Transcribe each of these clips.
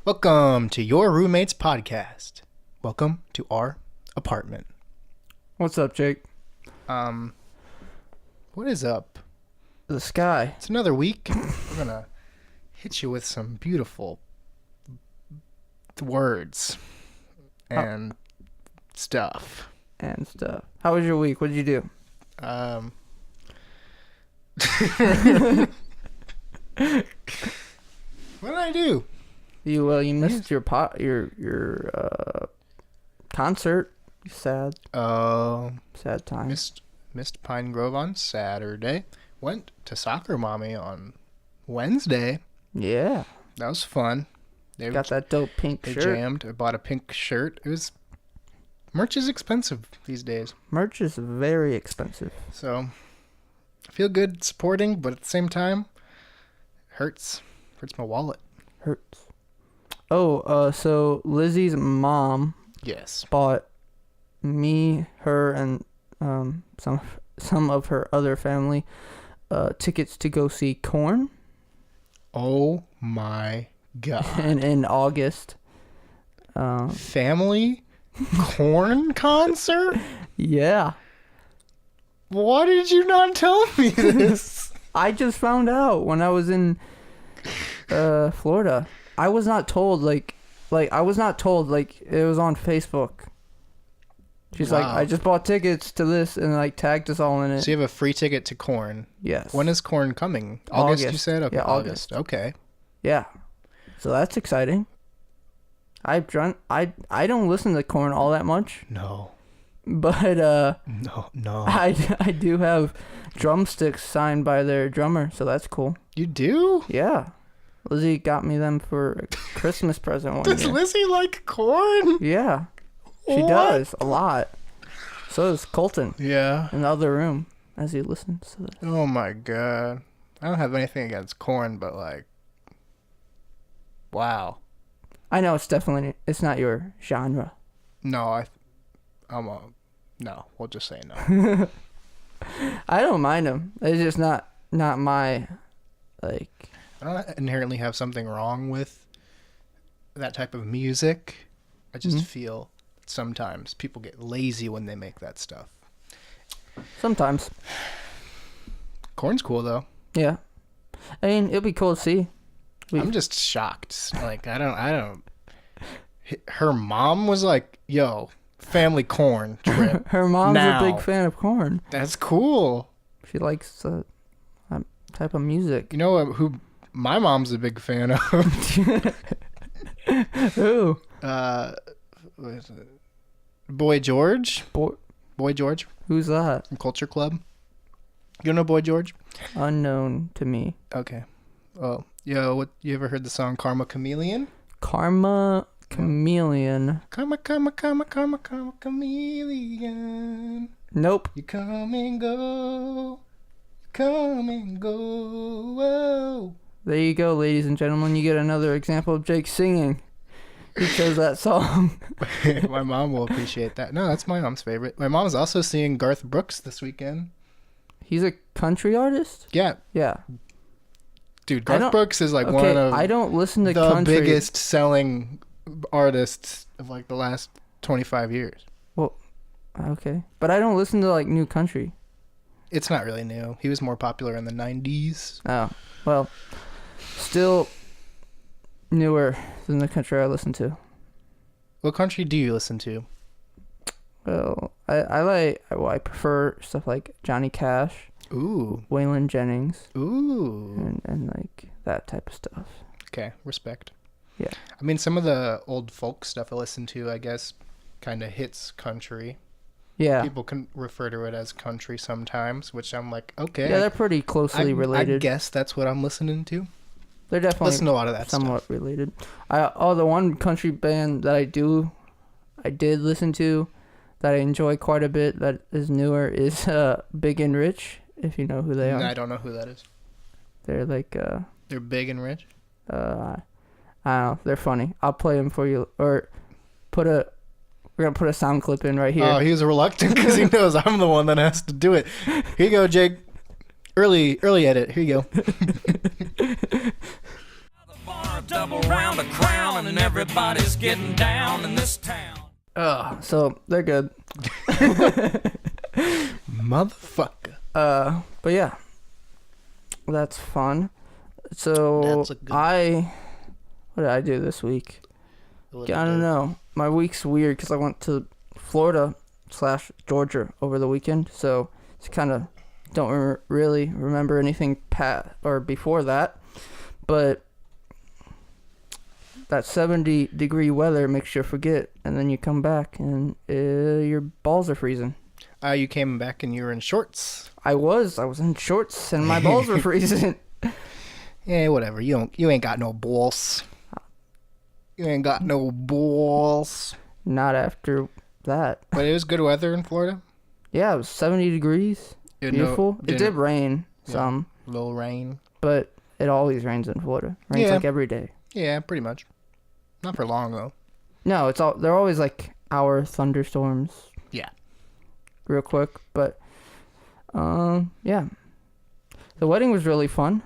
Welcome to Your Roommates Podcast. Welcome to our apartment. What's up, Jake? What is up? The sky. It's another week. We're gonna hit you with some beautiful words and stuff. And stuff. How was your week? What did you do? What did I do? You missed your concert. Sad time. Missed Pine Grove on Saturday. Went to Soccer Mommy on Wednesday. Yeah. That was fun. They got that dope pink they shirt. jammed. I bought a pink shirt. Merch is expensive these days. Merch is very expensive. So I feel good supporting, but at the same time, hurts my wallet. Hurts. So Lizzie's mom Yes. bought me, her, and some of her other family tickets to go see Korn. Oh my god. And in August. Family Korn concert? Yeah. Why did you not tell me this? I just found out when I was in Florida. I was not told like it was on Facebook. She's like, Wow. I just bought tickets to this and like tagged us all in it. So you have a free ticket to Korn. Yes. When is Korn coming? August, you said? Okay, Yeah, August. Okay. Yeah. So that's exciting. I don't listen to Korn all that much, No. but No. I do have drumsticks signed by their drummer, so that's cool. You do? Yeah. Lizzie got me them for a Christmas present one Does year. Lizzie like Korn? Yeah. She What? does a lot. So does Colton Yeah. in the other room as he listens to this. Oh my god. I don't have anything against Korn, but like, wow. I know it's not your genre. No, no. We'll just say no. I don't mind them. It's just not my like. I don't inherently have something wrong with that type of music. I just feel sometimes people get lazy when they make that stuff. Sometimes. Korn's cool though. Yeah. I mean, it'd be cool to see. I'm just shocked. Like I don't. Her mom was like, "Yo, family Korn trip." Her mom's Now. a big fan of Korn. That's cool. She likes that type of music. You know who my mom's a big fan of? Who? What is it? Boy George. Boy George Who's that? from Culture Club. You know Boy George? Unknown to me. Okay. Well, what? You ever heard the song "Karma Chameleon"? Karma Chameleon. Karma, chameleon. Nope. You come and go. You come and go. Whoa. There you go, ladies and gentlemen. You get another example of Jake singing. He chose that song. My mom will appreciate that. No, that's my mom's favorite. My mom's also seeing Garth Brooks this weekend. He's a country artist? Yeah. Yeah. Dude, Garth Brooks is like one of I don't listen to the country. biggest selling artists of like the last 25 years. Well, okay. But I don't listen to like new country. It's not really new. He was more popular in the 90s. Oh. Well, still newer than the country I listen to. What country do you listen to? Well, I prefer stuff like Johnny Cash, Ooh. Waylon Jennings, Ooh. and like that type of stuff. Okay, respect. Yeah. I mean, some of the old folk stuff I listen to, I guess, kind of hits country. Yeah. People can refer to it as country sometimes, which I'm like, okay. Yeah, they're pretty closely related. I guess that's what I'm listening to. They're definitely Listen to a lot of that somewhat stuff. related. The one country band that I did listen to that I enjoy quite a bit that is newer is Big and Rich, if you know who they are. I don't know who that is. They're like They're big and rich? I don't know, they're funny. I'll play them for you, or we're gonna put a sound clip in right here. Oh, he was reluctant because he knows I'm the one that has to do it. Here you go, Jake. Early edit. Here you go. a double round of Crown, and everybody's getting down in this town. So they're good. Motherfucker. But yeah, that's fun. So That's a good- what did I do this week? I don't know. My week's weird because I went to Florida / Georgia over the weekend, so it's kind of don't really remember anything before that. But that 70-degree weather makes you forget, and then you come back and your balls are freezing. You came back and you were in shorts. I was in shorts and my balls were freezing. Yeah, whatever. You ain't got no balls. You ain't got no balls. Not after that. But it was good weather in Florida. Yeah, it was 70 degrees. Beautiful. It did rain some. Little rain. But it always rains in Florida. Rains Yeah. like every day. Yeah, pretty much. Not for long though. No, they're always like hour thunderstorms. Yeah. Real quick, but yeah. The wedding was really fun.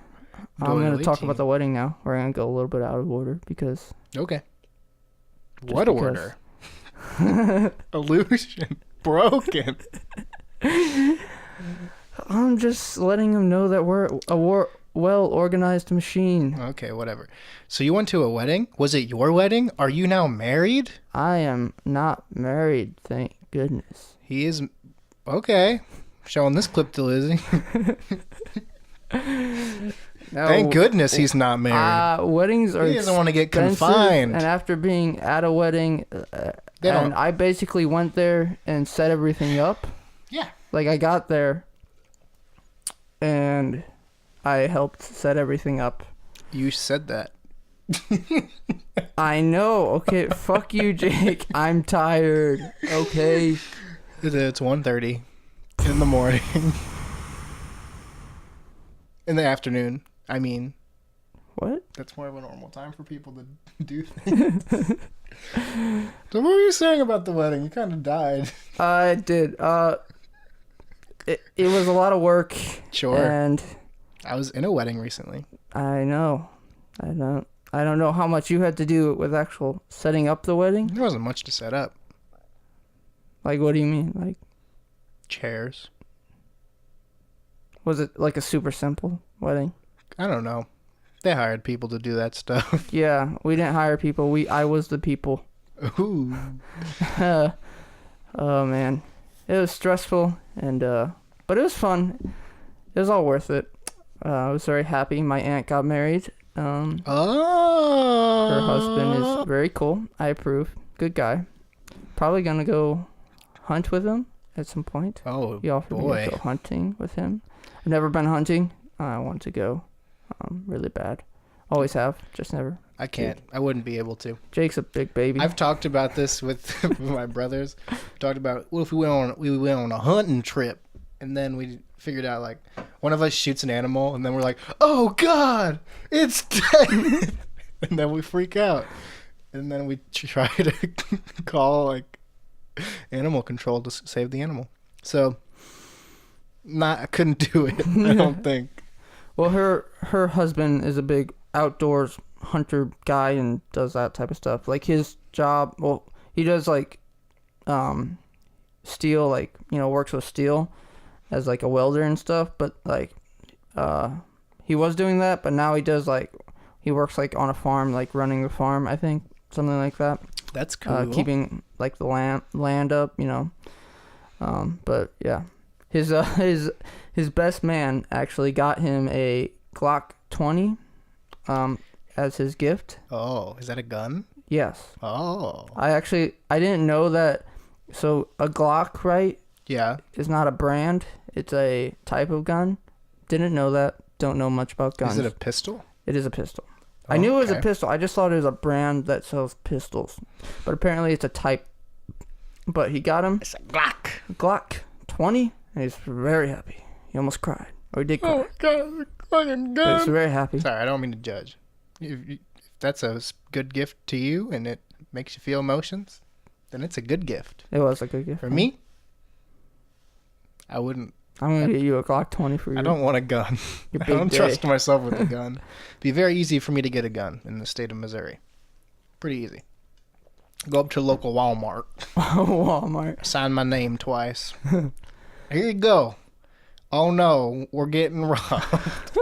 I'm going to talk about the wedding now. We're going to go a little bit out of order because Okay. Just What because. order? Illusion broken. I'm just letting them know that we're a well-organized machine. Okay, whatever. So you went to a wedding? Was it your wedding? Are you now married? I am not married, thank goodness. He is. Okay. Showing this clip to Lizzie. No, Thank goodness he's not married. Weddings are He doesn't want to get expensive, confined. And after being at a wedding, They don't- and I basically went there and set everything up. Yeah. Like I got there, and I helped set everything up. You said that. I know. Okay, fuck you, Jake. I'm tired. Okay. It's 1:30 in the morning. In the afternoon. I mean, What? that's more of a normal time for people to do things. So what were you saying about the wedding? You kind of died. I did. It was a lot of work. Sure. And I was in a wedding recently. I know. I don't know how much you had to do with actual setting up the wedding. There wasn't much to set up. Like, what do you mean? Like, Chairs. was it like a super simple wedding? I don't know. They hired people to do that stuff. Yeah, we didn't hire people. I was the people. Ooh. Oh man, it was stressful but it was fun. It was all worth it. I was very happy. My aunt got married. Oh. Her husband is very cool. I approve. Good guy. Probably gonna go hunt with him at some point. Oh, He offered me boy. to go hunting with him. I've never been hunting. I want to go really bad. Always have, just never. I can't. I wouldn't be able to. Jake's a big baby. I've talked about this with my brothers. Talked about what if we went on a hunting trip, and then we figured out like one of us shoots an animal, and then we're like, oh God, it's dead, and then we freak out, and then we try to call like animal control to save the animal. So, I couldn't do it. I don't think. Well, her husband is a big outdoors hunter guy and does that type of stuff. Like his job, well, he does like steel, like, you know, works with steel as like a welder and stuff, but like he was doing that, but now he works like on a farm, like running the farm, I think, something like that. That's cool. Keeping like the land up, you know. But yeah, his best man actually got him a Glock 20 as his gift. Oh, is that a gun? Yes. Oh. I didn't know that. So a Glock, right, Yeah. is not a brand. It's a type of gun. Didn't know that. Don't know much about guns. Is it a pistol? It is a pistol. I knew it was a Okay. pistol. I just thought it was a brand that sells pistols. But apparently it's a type. But he got him It's a Glock. Glock 20, and he's very happy. He almost cried. Or he did cry. Oh my God, it's a fucking But he's gun. very happy. Sorry, I don't mean to judge. If that's a good gift to you and it makes you feel emotions, then it's a good gift. It was a good gift. For me, I wouldn't I'm gonna get you a Glock 20 for you. I don't want a gun. Your I big don't day. trust myself with a gun. It'd be very easy for me to get a gun in the state of Missouri. Pretty easy. Go up to the local Walmart, Walmart. sign my name twice. Here you go. Oh no, we're getting robbed.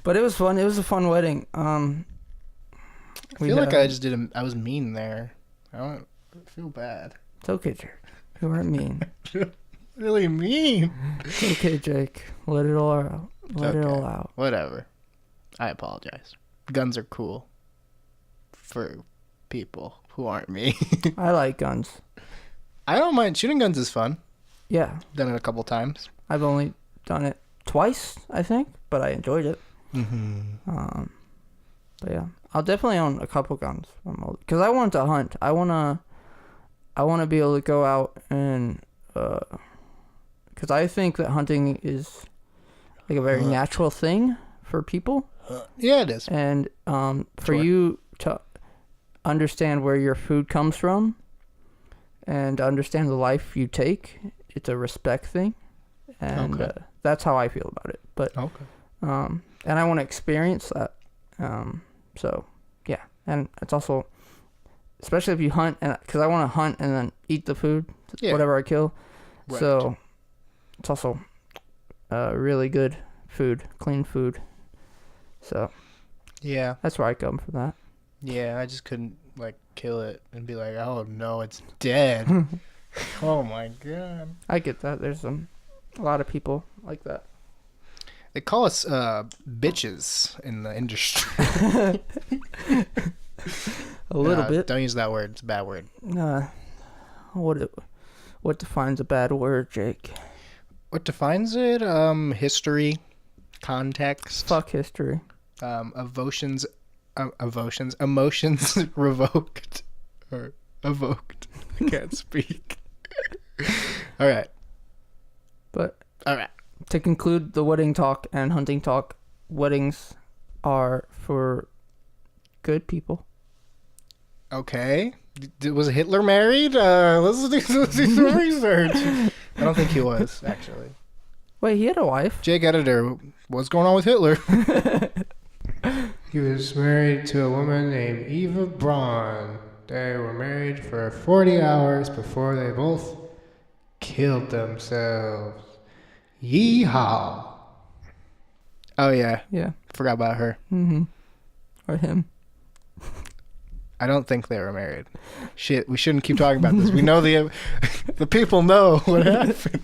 But it was fun. It was a fun wedding. I feel like I just did. I was mean there. I don't feel bad. It's okay, Jake. You weren't mean. Really mean. It's okay, Jake. Let it all out. Let it Okay. all out. Whatever. I apologize. Guns are cool for people who aren't me. I like guns. I don't mind. Shooting guns is fun. Yeah, Done it a couple times. I've only done it twice, I think, but I enjoyed it. Mm-hmm. But yeah, I'll definitely own a couple guns because I want to hunt. I wanna be able to go out and because I think that hunting is like a very natural thing for people, Yeah, it is. and for Sure. you to understand where your food comes from and understand the life you take, it's a respect thing, and Okay. that's how I feel about it. But Okay. and I want to experience that. So yeah, and it's also, especially if you hunt, and because I want to hunt and then eat the food, Yeah. whatever I kill. Right. So it's also really good food, clean food. So Yeah. that's where I come from that. Yeah, I just couldn't like kill it and be like, oh no, it's dead. Oh my god. I get that. There's a lot of people like that. They call us bitches in the industry. A little bit. Don't use that word. It's a bad word. What defines a bad word, Jake? What defines it? History, context, Fuck history. emotions revoked or evoked. I can't speak. All right. But All right. to conclude the wedding talk and hunting talk, weddings are for good people. Okay. Was Hitler married? Let's do some research. I don't think he was, actually. Wait, he had a wife? Jake Editor, what's going on with Hitler? He was married to a woman named Eva Braun. They were married for 40 hours before they both killed themselves. Yeehaw. Oh, yeah. Yeah. Forgot about her. Mm-hmm. Or him. I don't think they were married. Shit, we shouldn't keep talking about this. We know the people know what happened.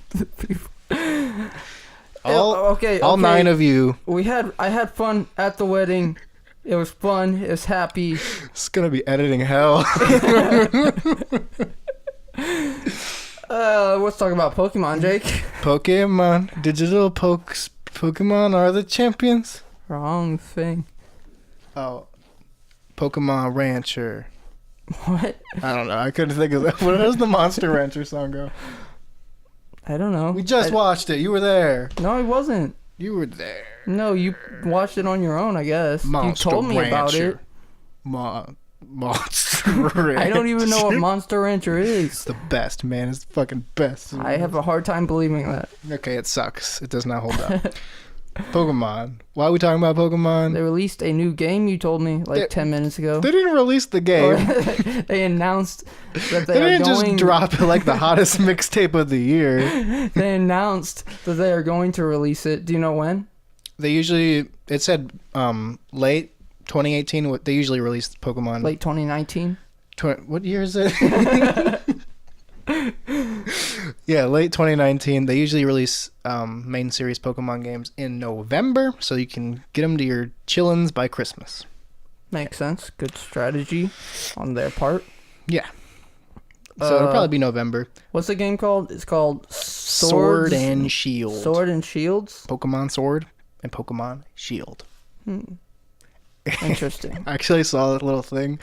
All 9 of you. I had fun at the wedding. It was fun. It was happy. It's gonna be editing hell. Let's talk about Pokemon, Jake. Pokemon, digital Pokemon are the champions. Wrong thing. Oh, Pokemon Rancher. What? I don't know. I couldn't think of that. Where does the Monster Rancher song go? I don't know. We just watched it. You were there. No, I wasn't. You were there. No, you watched it on your own, I guess. Monster you told me about it. Rancher. Monster Rancher. I don't even know what Monster Rancher It's is. the best, man. It's the fucking best. I have a hard time believing that. Okay, it sucks. It does not hold up. Pokemon. Why are we talking about Pokemon? They released a new game, you told me, like 10 minutes ago. They didn't release the Or game. they announced that They they are didn't just going... drop it like the hottest mixtape of the year. They announced that they are going to release it. Do you know when? They usually, it said late 2018. They usually release Pokemon. Late 2019? What year is it? Yeah, late 2019. They usually release main series Pokemon games in November, so you can get them to your chillins by Christmas. Makes sense. Good strategy on their part. Yeah. So it'll probably be November. What's the game called? It's called Sword and Shield. Sword and Shields? Pokemon Sword and Pokemon Shield. Interesting. I actually saw that little thing.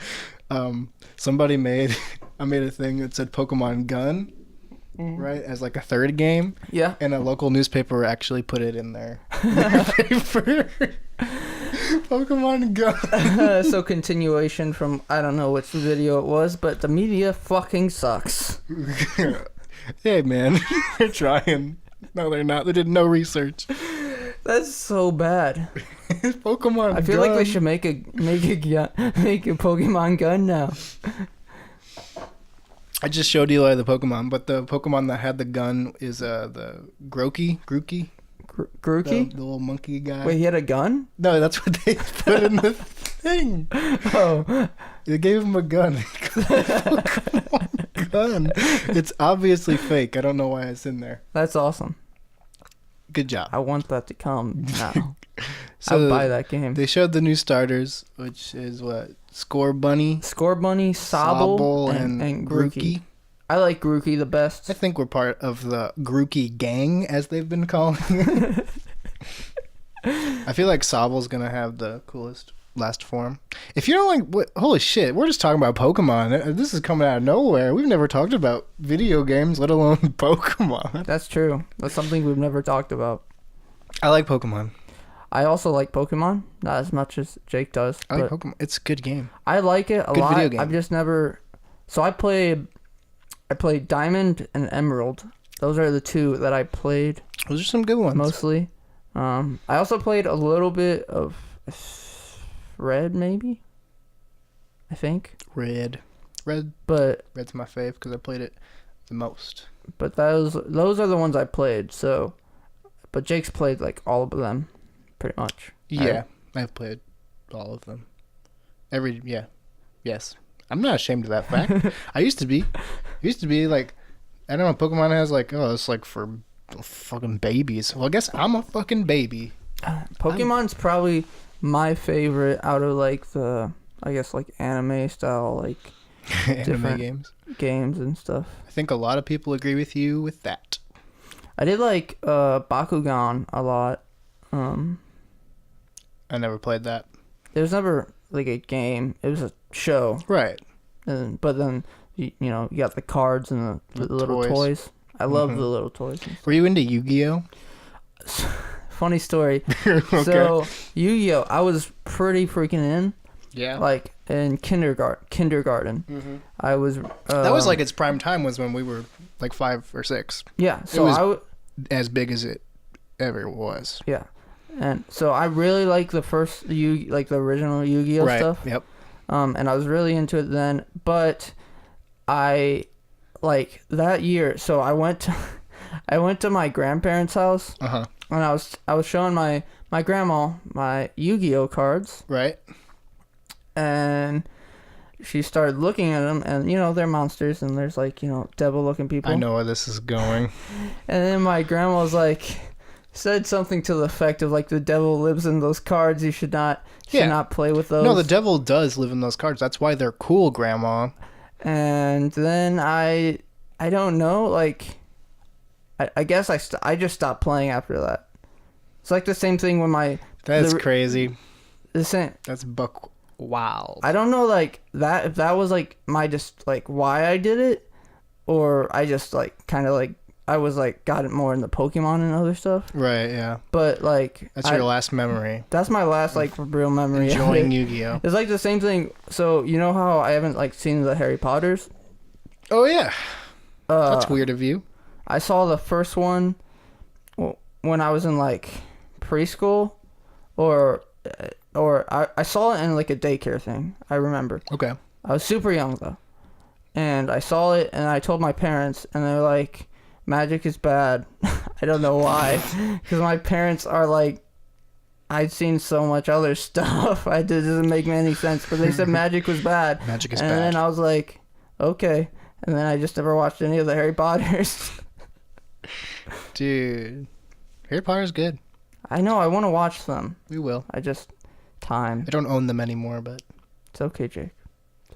Somebody made I made a thing that said Pokemon Gun, right, as like a third game, Yeah. and a local newspaper actually put it in their paper. Pokemon Gun. So continuation from, I don't know which video it was, but the media fucking sucks. Hey, man, they're trying. No, they're not. They did no research. That's so bad. Pokemon. I feel like they gun. should make a Pokemon gun now. I just showed Eli the Pokemon, but the Pokemon that had the gun is the Grookey. Grookey? The little monkey guy. Wait, he had a gun? No, that's what they put in the thing. Oh. They gave him a gun. Pokemon gun. It's obviously fake. I don't know why it's in there. That's awesome. Good job. I want that to come now. So I'll buy that game. They showed the new starters, which is what? Score Bunny, Scorbunny, Sobble, and Grookey. I like Grookey the best. I think we're part of the Grookey gang, as they've been calling it. I feel like Sobble's gonna have the coolest last form. If you don't like, holy shit, we're just talking about Pokemon. This is coming out of nowhere. We've never talked about video games, let alone Pokemon. That's true. That's something we've never talked about. I like Pokemon. I also like Pokemon, not as much as Jake does. I like but Pokemon. It's a good game. I like it a Good lot. video game. I've just never. So I played Diamond and Emerald. Those are the two that I played Those are some good ones. mostly. I also played a little bit of Red, maybe. I think, Red's but my fave because I played it the most. those are the ones I played. So, but Jake's played like all of them, pretty much. Yeah, I've played all of them. Yes. I'm not ashamed of that fact. I used to be. Like, I don't know, Pokemon has like, oh, it's like for fucking babies. Well, I guess I'm a fucking baby. Pokemon's probably my favorite out of like the, I guess, like anime style like Anime Different. games. and stuff. I think a lot of people agree with you with that. I did like Bakugan a lot. I never played that. It was never like a game. It was a show. Right. But then you got the cards and the little toys. I love the little toys. Were you into Yu-Gi-Oh? Funny story. Okay. So Yu-Gi-Oh, I was pretty freaking in. Yeah. Like in kindergarten. I was. That was like its prime time was when we were like 5 or 6. Yeah. So was as big as it ever was. Yeah. And so I really like the first the original Yu-Gi-Oh Right. stuff. Yep. And I was really into it then, but I like that year. So I went to my grandparents' house, Uh-huh. and I was showing my grandma my Yu-Gi-Oh cards, Right. and she started looking at them, and they're monsters, and there's like devil-looking people. I know where this is going. And then my grandma was like, said something to the effect of like, the devil lives in those cards. You should not play with those. No, the devil does live in those cards. That's why they're cool, Grandma. And then I don't know, like, I guess I just stopped playing after that. It's like the same thing when That's crazy. the same. That's buck wild. I don't know, like, that if that was like my just like why I did it, or I just like kind of like I was like got it more in the Pokemon and other stuff. Right, yeah. But like That's your last memory. That's my last like real memory. Enjoying Yu-Gi-Oh. It's like the same thing. So you know how I haven't like seen the Harry Potters? Oh, yeah. That's weird of you. I saw the first one when I was in like preschool, or I saw it in like a daycare thing. I remember. Okay. I was super young though, and I saw it and I told my parents, and they're like, "Magic is bad." I don't know why, because my parents are like, I'd seen so much other stuff. It doesn't make any sense, but they said magic was bad. Magic is and bad. then I was like, okay. And then I just never watched any of the Harry Potters. Dude. Harry Potter's good. I know, I want to watch them. We will. I just, time. I don't own them anymore, but It's okay, Jake.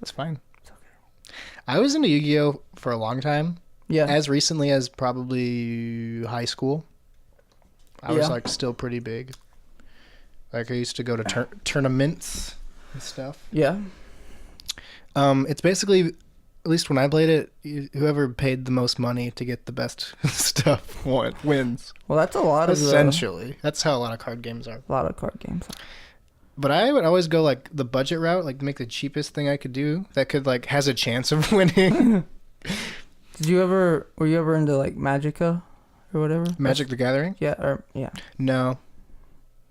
it's fine. It's okay. I was into Yu-Gi-Oh for a long time. Yeah. As recently as probably high school. I was Yeah. like still pretty big. Like I used to go to tournaments and stuff. Yeah. It's basically, at least when I played it, whoever paid the most money to get the best stuff wins. Well, that's a lot of Essentially. That's how a lot of card games are. a lot of card games. But I would always go like the budget route, like make the cheapest thing I could do that could like has a chance of winning. Were you ever into like Magica or whatever? Magic the Gathering? Yeah. No,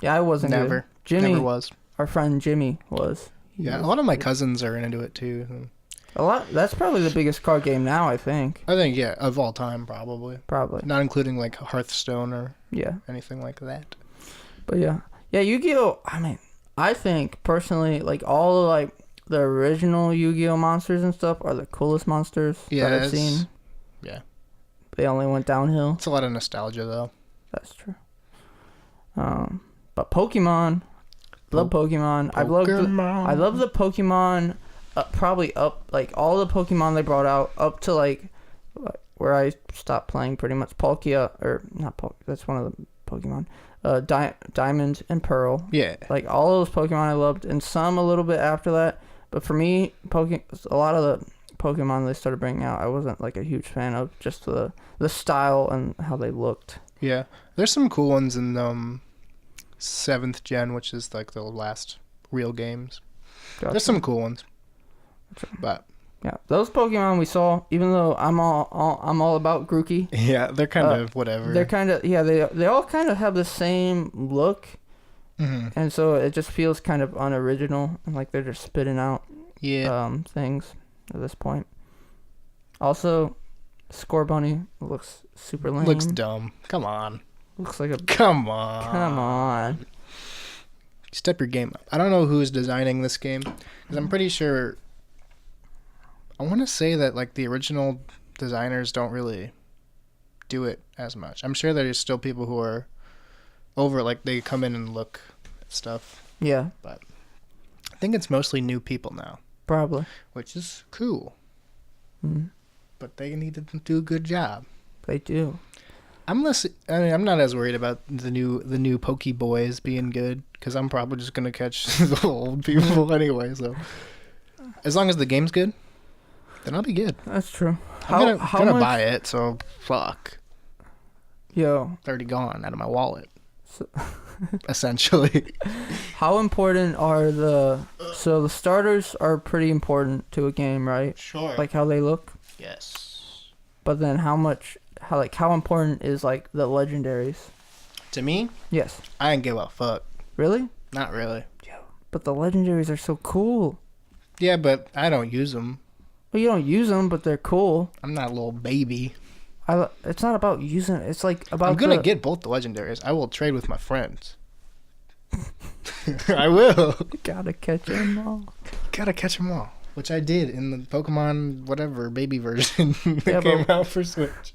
Yeah, I wasn't. never. Either. Jimmy, Never was. our friend Jimmy was. He Yeah, was- a lot of my cousins are into it too. That's probably the biggest card game now, I think. I think, yeah, of all time, probably. Probably. Not including like Hearthstone or Yeah. anything like that. But yeah. Yeah, Yu-Gi-Oh! I mean, I think personally, like all of like the original Yu-Gi-Oh! Monsters and stuff are the coolest monsters Yeah, that I've seen. yeah. They only went downhill. It's a lot of nostalgia though. That's true. But Pokemon, love Pokemon. I love the Pokemon. Probably up like all the Pokemon they brought out up to like where I stopped playing pretty much. Palkia or not Palkia. That's one of the Pokemon. Diamond and Pearl. Yeah. Like all those Pokemon I loved, and some a little bit after that. But for me, a lot of the Pokemon they started bringing out, I wasn't like a huge fan of. Just the style and how they looked. Yeah. There's some cool ones in 7th gen, which is like the last real games. Gotcha. There's some cool ones. But Yeah, those Pokemon we saw, even though I'm all about Grookey, yeah, they're kind of whatever. they're kind of they all kind of have the same look, and so it just feels kind of unoriginal and like they're just spitting out things at this point. Also, Scorbunny looks super lame. Looks dumb. Come on. Looks like a Come on. come on. Step your game up. I don't know who's designing this game because I'm pretty sure. I want to say that like the original designers don't really do it as much. I'm sure there's still people who are over, like they come in and look at stuff. Yeah, But I think it's mostly new people now, probably. which is cool. Mm, But they need to do a good job. they do. I'm not as worried about the new Pokeboys being good because I'm probably just gonna catch the old people anyway. So as long as the game's good, then I'll be good. That's true. I'm gonna much- buy it. So fuck, Yo, it's already gone out of my wallet. So- Essentially. how important are the starters are pretty important to a game, right? Sure. Like how they look. Yes. But then how important is like the legendaries? To me, Yes. I ain't give a fuck. Really? Not really. But the legendaries are so cool. Yeah, but I don't use them. Well, you don't use them, but they're cool. I'm not a little baby. It's not about using it. It's like about I'm gonna get both the legendaries. I will trade with my friends. I will. Gotta catch them all. Gotta catch them all. Which I did in the Pokemon whatever baby version that Yeah, came out for Switch.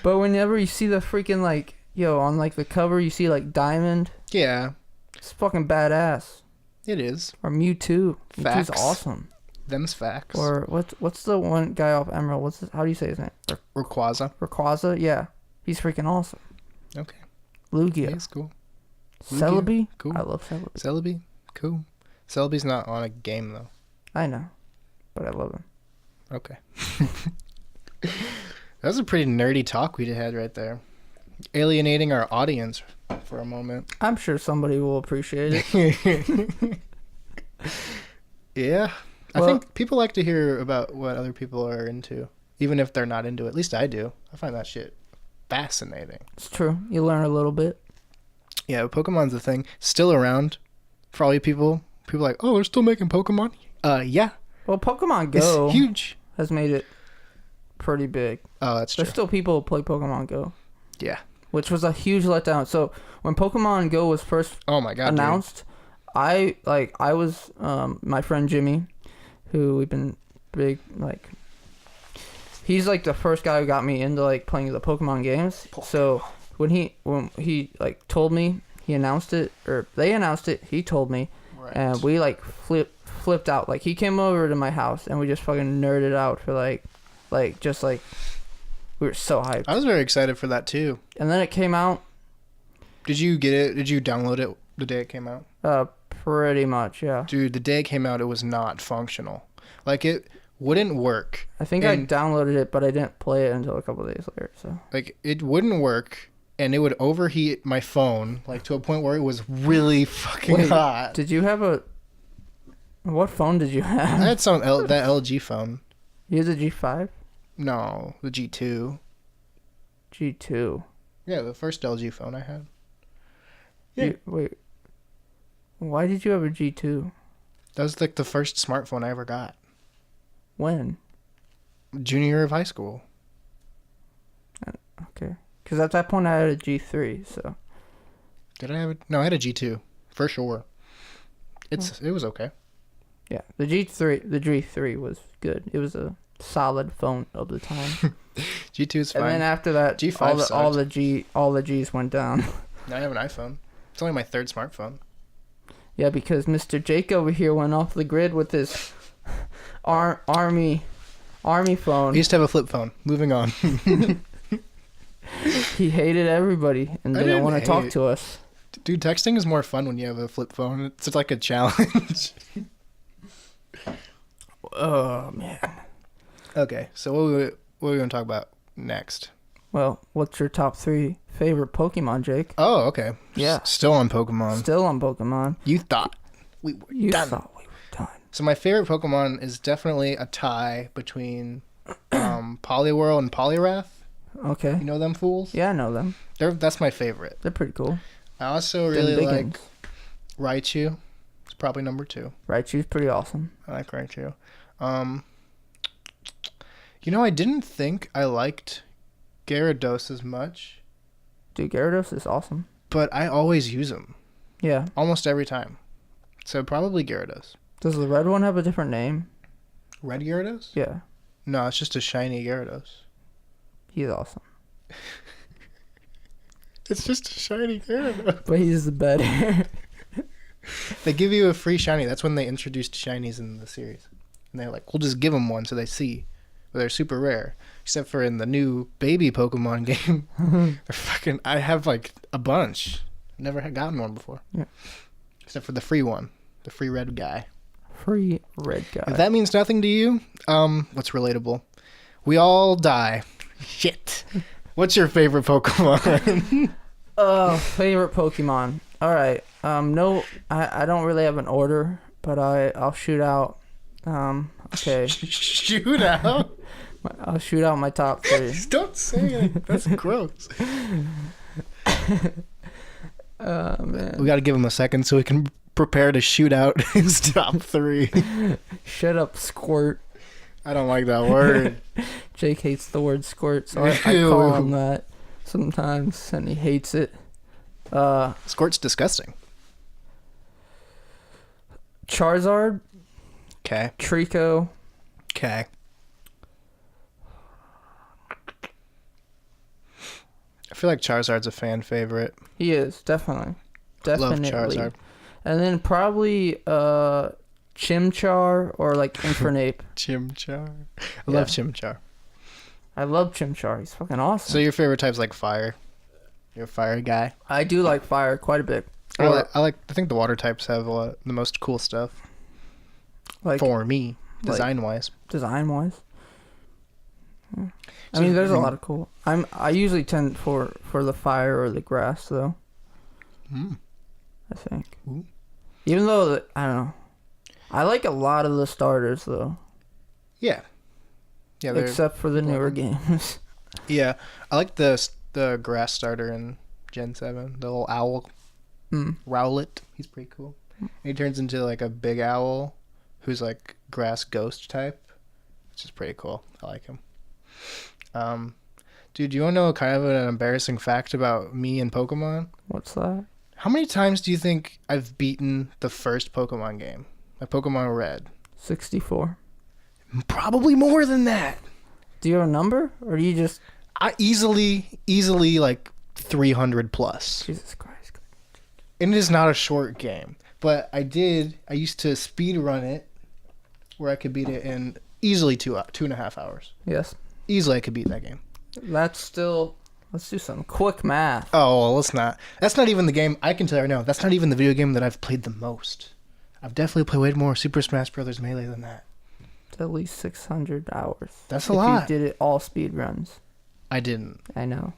But whenever you see the freaking like, on like the cover, you see like Diamond. Yeah, It's fucking badass. it is. Or Mewtwo. Facts. Mewtwo's awesome. Them's facts. Or what's the one guy off Emerald? How do you say his name? Rayquaza. Rayquaza? Yeah. He's freaking awesome. Okay. Lugia. He's cool. Celebi? Cool. I love Celebi. Celebi? Cool. Celebi's not on a game though. I know. But I love him. Okay. That was a pretty nerdy talk we had right there. Alienating our audience for a moment. I'm sure somebody will appreciate it. Yeah. Well- I think people like to hear about what other people are into, even if they're not into it. At least I do. I find that shit fascinating. It's true. You learn a little bit. Yeah, Pokemon's a thing. Still around for all you people. People are like, oh, they're still making Pokemon? Yeah. Well, Pokemon Go It's huge. has made it pretty big. Oh, that's true. There's still people who play Pokemon Go, Yeah. which was a huge letdown. So when Pokemon Go was first Oh my god. announced, I was my friend Jimmy, who we've been big he's like the first guy who got me into like playing the Pokemon games. So when he like told me, he announced it, or they announced it, he told me, Right. and we like flipped out. Like he came over to my house and we just fucking nerded out for like we were so hyped. I was very excited for that too. And then it came out. Did you get it? Did you download it the day it came out? Pretty much, yeah. Dude, the day it came out, it was not functional. Like, it wouldn't work. I think I downloaded it, but I didn't play it until a couple of days later. So Like, it wouldn't work, and it would overheat my phone, like, to a point where it was really fucking Wait, hot. did you have what phone did you I have? had that LG phone. You had a G5? No, the G2. G2. Yeah, the first LG phone I had. Yeah. Wait. Why did you have a G2? That was like the first smartphone I ever got. When? Junior year of high school. Okay. Because at that point I had a G3, so. Did I have it? No, I had a G2 for sure. It was okay. Yeah, the G3 was good. It was a solid phone of the time. G2 is fine. And then after that, G5 all the G's went down. Now I have an iPhone. It's only my third smartphone. Yeah, because Mr. Jake over here went off the grid with his army phone. I used to have a flip phone. Moving on. He hated everybody and didn't want to talk to us. Dude, texting is more fun when you have a flip phone. It's like a challenge. Oh, man. Okay, so what are we going to talk about next? Well, what's your top 3 favorite Pokemon, Jake? Oh, okay. Yeah. Still on Pokemon. Still on Pokemon. You thought we were done. Thought we were done. So my favorite Pokemon is definitely a tie between Poliwhirl and Poliwrath. Okay. You know them fools? Yeah, I know them. That's my favorite. They're pretty cool. I also really big like ones. Raichu. It's probably number 2. Raichu's pretty awesome. I like Raichu. I didn't think I liked Gyarados as much, Dude, Gyarados is awesome. but I always use him. Yeah. Almost every time. So probably Gyarados. Does the red one have a different name? Red Gyarados? Yeah. No, it's just a shiny Gyarados. He's awesome. It's just a shiny Gyarados. But he's the better. They give you a free shiny. That's when they introduced shinies in the series. And they're like, we'll just give them one so they see. But they're super rare. Except for in the new baby Pokemon game. I have like a bunch. Never had gotten one before. Yeah. Except for the free one. The free red guy. Free red guy. If that means nothing to you, what's relatable? We all die. Shit. What's your favorite Pokemon? Favorite Pokemon. All right. No, I don't really have an order, but I'll shoot out. Okay. Shoot out? I'll shoot out my top 3. Don't say it. That's gross. Man. We got to give him a second so he can prepare to shoot out his top 3. Shut up, squirt. I don't like that word. Jake hates the word squirt, so I call him that sometimes, and he hates it. Squirt's disgusting. Charizard, Okay. Trico, Okay. I feel like Charizard's a fan favorite. he is, definitely. Love Charizard. And then probably Chimchar or like Infernape. Chimchar. I love Chimchar. I love Chimchar. He's fucking awesome. So your favorite type's like fire? You're a fire guy? I do like fire quite a bit. I think the water types have the most cool stuff. Like For me, design-wise. design-wise. Yeah. I So, mean, there's a lot of cool. I usually tend for the fire or the grass though. I think. Ooh. Even though I don't know, I like a lot of the starters though. Yeah. Yeah. Except for the newer games. Yeah, I like the grass starter in Gen 7. The little owl, Rowlet. He's pretty cool. He turns into like a big owl, who's like grass ghost type, which is pretty cool. I like him. Dude, you want to know kind of an embarrassing fact about me and Pokemon? What's that? How many times do you think I've beaten the first Pokemon game? Like Pokemon Red? 64. Probably more than that. Do you have a number, or do you just? I easily like 300 plus. Jesus Christ. And it is not a short game, but I used to speed run it where I could beat it in easily 2.5 hours. Yes. Easily I could beat that game. That's still. Let's do some quick math. Oh, well, let's not. That's not even the game. I can tell you right now, that's not even the video game that I've played the most. I've definitely played way more Super Smash Bros. Melee than that. It's at least 600 hours. That's a lot. If you did it all speed runs. I didn't. I know.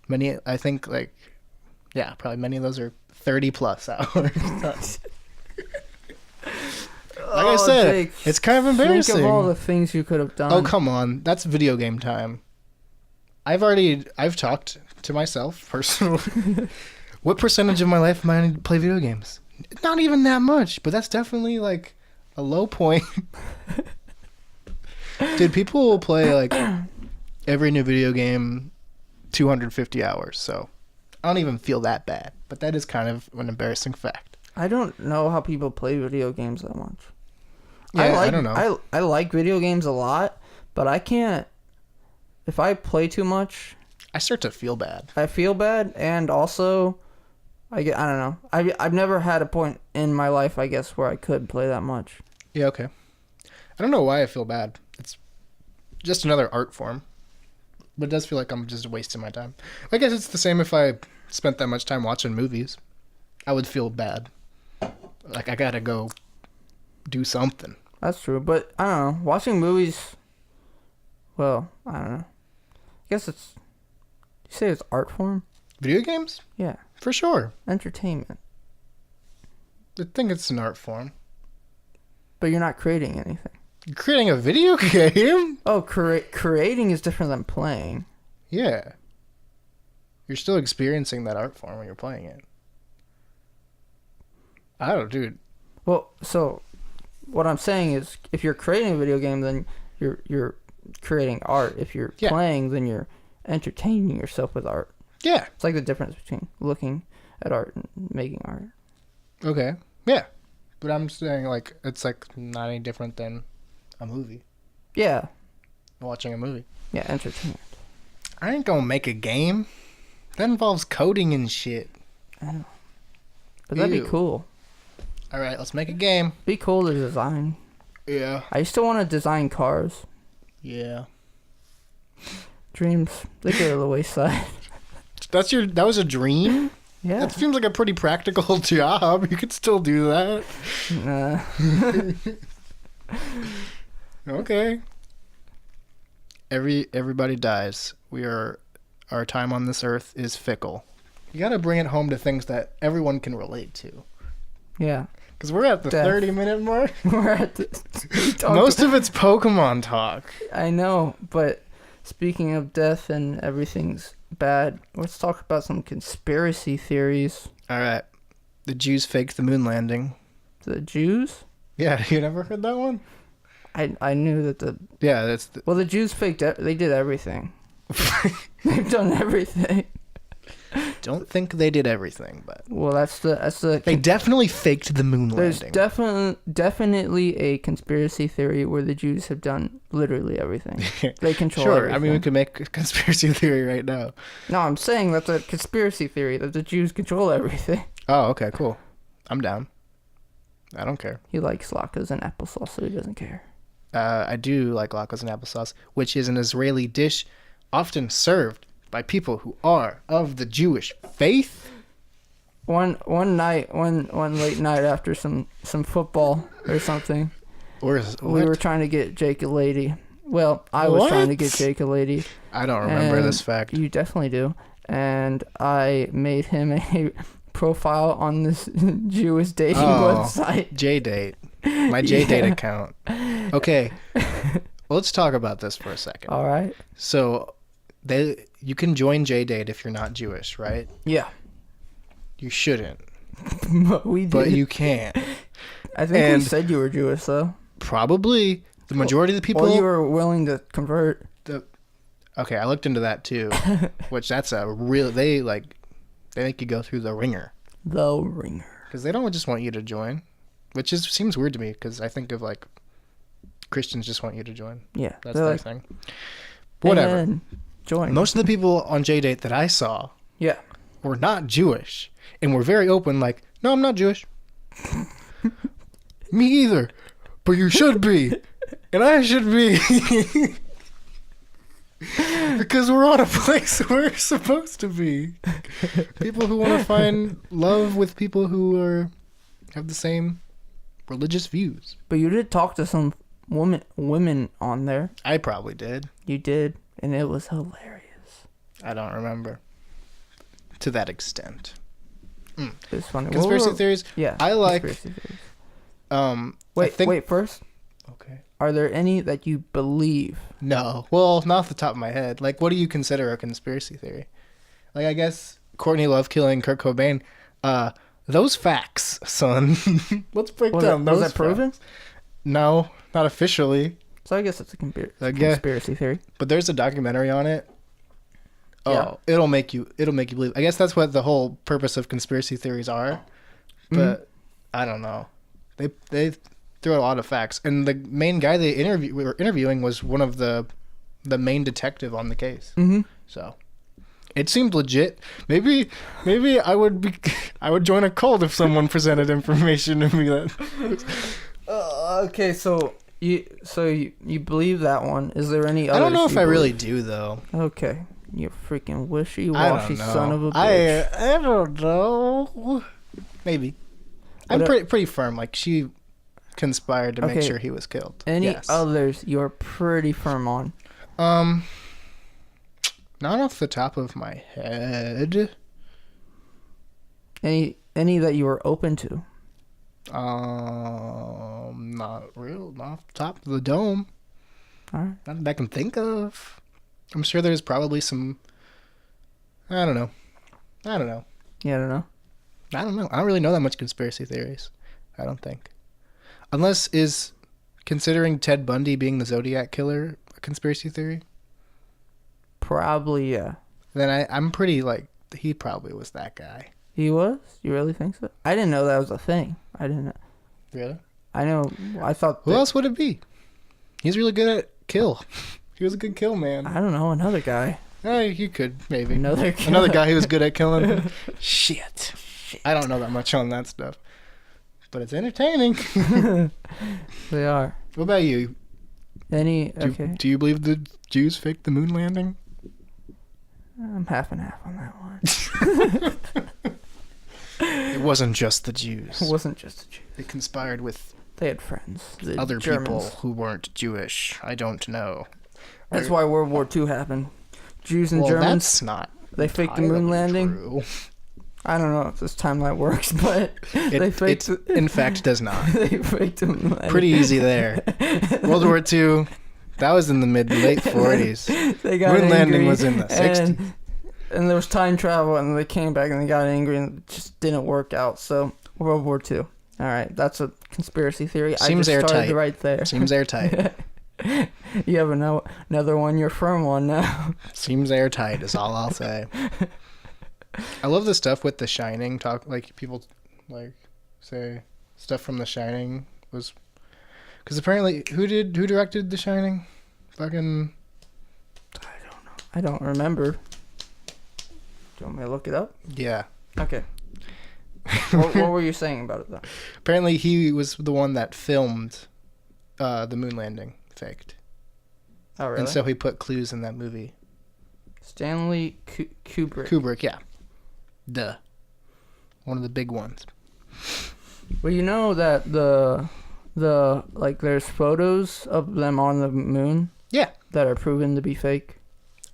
Many, I think, probably many of those are 30 plus hours. Like I said, Jake, it's kind of embarrassing. Think of all the things you could have done. Oh, come on. That's video game time. I've talked to myself personally. What percentage of my life am I going to play video games? Not even that much, but that's definitely like a low point. Dude, people will play like every new video game 250 hours, so I don't even feel that bad. But that is kind of an embarrassing fact. I don't know how people play video games that much. Yeah, I don't know. I like video games a lot, but I can't. If I play too much, I start to feel bad. I feel bad, and also, I don't know. I've never had a point in my life, I guess, where I could play that much. Yeah, okay. I don't know why I feel bad. It's just another art form. But it does feel like I'm just wasting my time. I guess it's the same if I spent that much time watching movies. I would feel bad. Like, I gotta go do something. That's true, but I don't know. Watching movies, well, I don't know. I guess it's, you say it's art form? Video games? Yeah. For sure. Entertainment. I think it's an art form. But you're not creating anything. You're creating a video game? Oh, creating is different than playing. Yeah. You're still experiencing that art form when you're playing it. I don't know, dude. Well, so what I'm saying is, if you're creating a video game, then you're creating art. If you're playing, then you're entertaining yourself with art. Yeah. It's like the difference between looking at art and making art. Okay. Yeah. But I'm saying, like, it's, like, not any different than a movie. Yeah. Watching a movie. Yeah, entertainment. I ain't gonna make a game. That involves coding and shit. I know. But that'd Ew. be cool. Alright, let's make a game. Be cool to design. Yeah. I used to want to design cars. Yeah. Dreams, they go to the wayside. That was a dream? Yeah. That seems like a pretty practical job. You could still do that. Nah. Okay. Everybody dies. Our time on this earth is fickle. You gotta bring it home to things that everyone can relate to. Yeah. Because we're at the Death. 30-minute mark. We're at the... Most of it's Pokemon talk. I know, but speaking of death and everything's bad, let's talk about some conspiracy theories. Alright. The Jews faked the moon landing. The Jews? Yeah, you never heard that one? I knew that the... Yeah, that's... Well, the Jews faked... They did everything. They've done everything. Don't think they did everything, but... Well, that's the... They definitely faked the moon There's landing. definitely a conspiracy theory where the Jews have done literally everything. They control Sure, everything. I mean, we could make a conspiracy theory right now. No, I'm saying that's a conspiracy theory, that the Jews control everything. Oh, okay, cool. I'm down. I don't care. He likes latkes and applesauce, so he doesn't care. I do like latkes and applesauce, which is an Israeli dish often served by people who are of the Jewish faith. One late night after some football or something, Or we were trying to get Jake a lady. Well, I was trying to get Jake a lady. I don't remember and this fact. You definitely do. And I made him a profile on this Jewish dating website. JDate. My JDate account. Okay. Well, let's talk about this for a second. All right. So, you can join JDate if you're not Jewish, right? Yeah. You shouldn't, We did. but you can. I think we said you were Jewish, though. Probably the majority of the people. Or you were willing to convert. Okay, I looked into that too, which that's a real. They make you go through the ringer. The ringer. Because they don't just want you to join, which seems weird to me. Because I think of like Christians just want you to join. Yeah, That's their thing. Whatever. Amen. Join. Most of the people on JDate that I saw, Yeah. were not Jewish, and were very open. Like, no, I'm not Jewish. Me either, but you should be, and I should be. Because we're on a place where we're supposed to be. People who want to find love with people who have the same religious views. But you did talk to some women on there. I probably did. You did, and it was hilarious. I don't remember. To that extent. It was funny. Conspiracy theories. Yeah. I like conspiracy theories. Wait. First, Okay. are there any that you believe? No. Well, not off the top of my head. Like, what do you consider a conspiracy theory? Like, I guess Courtney Love killing Kurt Cobain. Those facts, son. Let's break down those. Was that proven? Facts. No, not officially. So I guess it's a I guess- conspiracy theory. But there's a documentary on it. Oh, Yeah. it'll make you believe. I guess that's what the whole purpose of conspiracy theories are. But I don't know. They threw out a lot of facts, and the main guy we were interviewing was one of the main detective on the case. Mm-hmm. So it seemed legit. Maybe I would join a cult if someone presented information to me that. Okay, so you believe that one? Is there any? I don't know others if you I really believe? do though. Okay, you freaking I wishy-washy don't know. son of a bitch. I don't know. Maybe. I'm What pretty firm. Like, she conspired to make Okay. sure he was killed. Any Yes. others you're pretty firm on? Not off the top of my head. Any that you were open to? Not off the top of the dome. All right. Not that I can think of. I'm sure there's probably some. I don't know. Yeah, I don't know. I don't really know that much conspiracy theories. I don't think. Unless is considering Ted Bundy being the Zodiac killer a conspiracy theory? Probably, yeah. Then I'm pretty like he probably was that guy. He was? You really think so? I didn't know that was a thing. I didn't. Really? I know. I thought. Who else would it be? He's really good at kill. He was a good kill man. I don't know. Another guy. You could maybe. Another Guy who was good at killing. Shit. I don't know that much on that stuff. But it's entertaining. They are. What about you? Okay. Do you believe the Jews faked the moon landing? I'm half and half on that one. It wasn't just the Jews. It wasn't just a Jew. They conspired with They had friends. The other Germans. people who weren't Jewish. I don't know. That's why World War II happened. Jews and Well, Germans. that's not. They faked the entirely moon landing. true. I don't know if this timeline works, but they faked. It in fact does not. They faked the moon landing. Pretty easy there. World War II, that was in the late 40s. They got Moon angry, landing was in the 60s. And there was time travel, and they came back and they got angry, and it just didn't work out. So World War II. All right, that's a conspiracy theory. Seems I just started airtight. right there. Seems airtight. You have another one. You're firm on now. Seems airtight is all I'll say. I love the stuff with The Shining. Like people like say stuff from The Shining was because apparently who directed The Shining? Fucking I don't remember. Do you want me to look it up? yeah. Okay. What were you saying about it, though? Apparently he was the one that filmed the moon landing faked, Oh, really? and so he put clues in that movie. Stanley Kubrick. Kubrick, yeah. Duh. One of the big ones. Well, you know that the there's photos of them on the moon. Yeah. That are proven to be fake.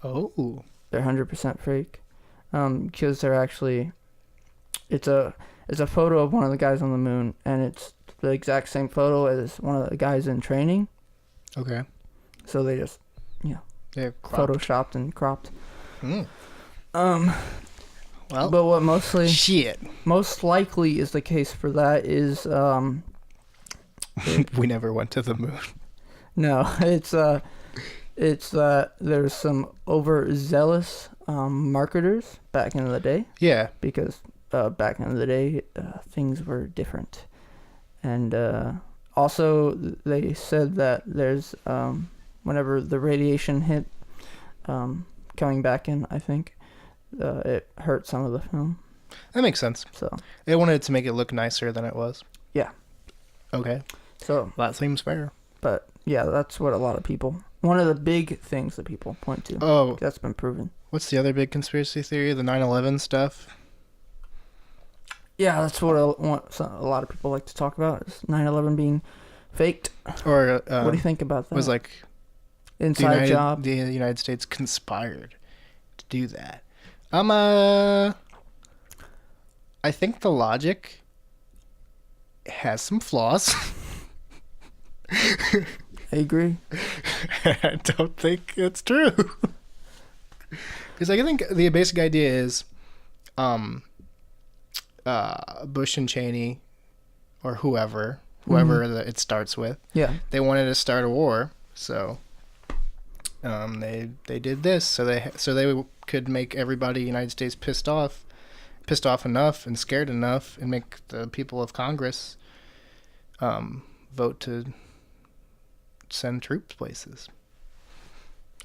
Oh. They're 100% fake. Because they're actually, it's a photo of one of the guys on the moon, and it's the exact same photo as one of the guys in training. Okay. So they just Yeah. Cropped. photoshopped and cropped. Mm. Well. But what most likely is the case for that is We never went to the moon. no, it's that there's some overzealous marketers back in the day. Yeah. Because back in the day things were different, and also they said that there's whenever the radiation hit coming back in, I think it hurt some of the film. That makes sense. So They wanted to make it look nicer than it was. Yeah. Okay. So That seems fair. but yeah, that's what a lot of people, one of the big things that people point to. Oh, That's been proven. what's the other big conspiracy theory? The 9/11 stuff? Yeah, that's what a lot of people like to talk about, is 9/11 being faked. Or What do you think about that? was like Inside job. the United States conspired to do that. I think the logic has some flaws. I agree. I don't think it's true. Because I think the basic idea is Bush and Cheney or whoever that it starts with, Yeah. they wanted to start a war, so they did this so they could make everybody in the United States pissed off enough and scared enough and make the people of Congress vote to send troops places,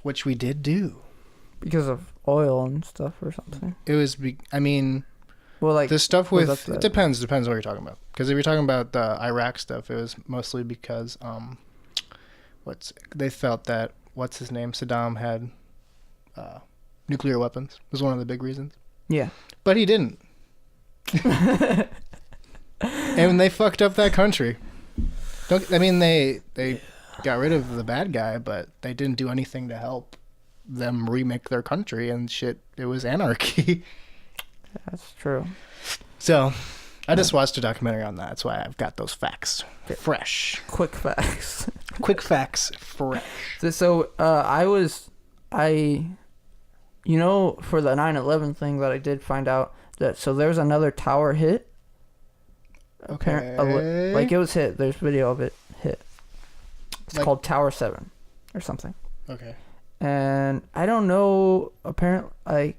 which we did do. Because of oil and stuff or something. It was Well, like the stuff was with that it depends what you're talking about. Because if you're talking about the Iraq stuff, it was mostly because they felt that what's his name, Saddam had nuclear weapons was one of the big reasons. Yeah. But he didn't. And they fucked up that country. They got rid of the bad guy, but they didn't do anything to help them remake their country and shit. It was anarchy. That's true. So, I just watched a documentary on that. That's why I've got those facts fresh. Quick facts. Quick facts fresh. So, for the 9/11 thing that I did find out that, so there's another tower hit. Okay. Like it was hit. There's video of it hit. It's Like- called Tower 7 or something. Okay. And I don't know, apparently,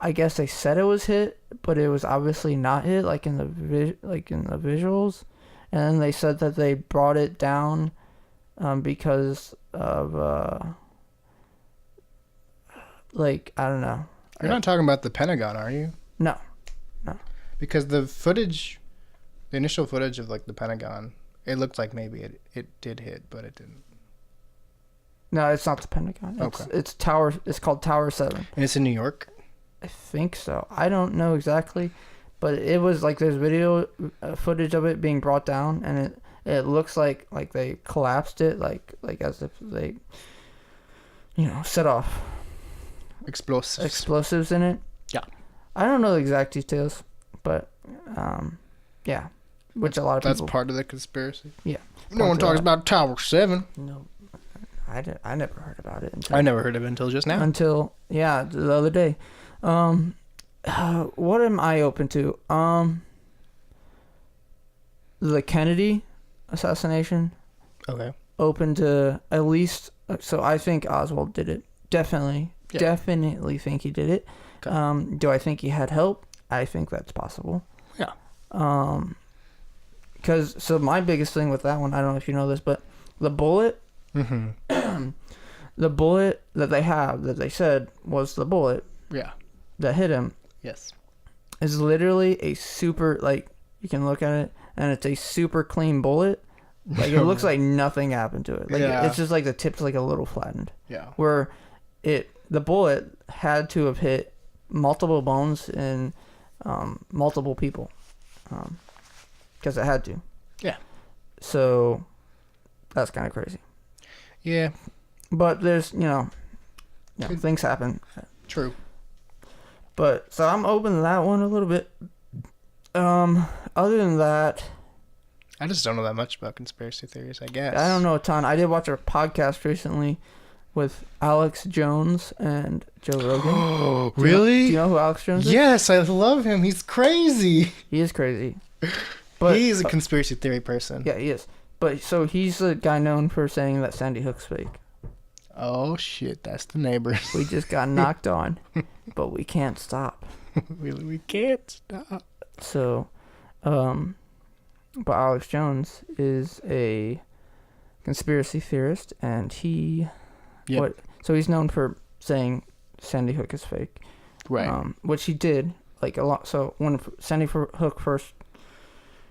I guess they said it was hit, but it was obviously not hit, like in the visuals. And then they said that they brought it down because of I don't know. You're not talking about the Pentagon, are you? No. Because the initial footage of like the Pentagon, it looked like maybe it did hit, but it didn't. No, it's not the Pentagon. Okay. It's Tower. It's called Tower 7. And it's in New York? I think so. I don't know exactly, but it was like there's video footage of it being brought down, and it looks like they collapsed it, like as if they, set off explosives in it. Yeah. I don't know the exact details, but yeah, which a lot of That's people. part of the conspiracy? Yeah. No one talks about Tower 7. No, I never heard about it. I never heard of it until just now. Until the other day. What am I open to? The Kennedy assassination. Okay. Open to at least. So I think Oswald did it. Definitely think he did it. Okay. Do I think he had help? I think that's possible. Yeah. So my biggest thing with that one, I don't know if you know this, but the bullet. Mm-hmm. The bullet that they said was the bullet Yeah. that hit him Yes. is literally a super, you can look at it and it's a super clean bullet. Like it looks like nothing happened to it. Like it's just like the tip's like a little flattened. Yeah. Where the bullet had to have hit multiple bones in multiple people. Because it had to. Yeah. So that's kind of crazy. Yeah. But there's, things happen. True. But so I'm open to that one a little bit. Other than that, I just don't know that much about conspiracy theories, I guess. I don't know a ton. I did watch a podcast recently with Alex Jones and Joe Rogan. Oh, really? Do you know who Alex Jones is? Yes, I love him. He's crazy. He is crazy. But He's a conspiracy theory person. yeah, he is. But so he's the guy known for saying that Sandy Hook's fake. Oh, shit. That's the neighbors. We just got knocked on, but we can't stop. we can't stop. So, but Alex Jones is a conspiracy theorist, and he, so he's known for saying Sandy Hook is fake, Right. which he did like a lot. So when Sandy Hook first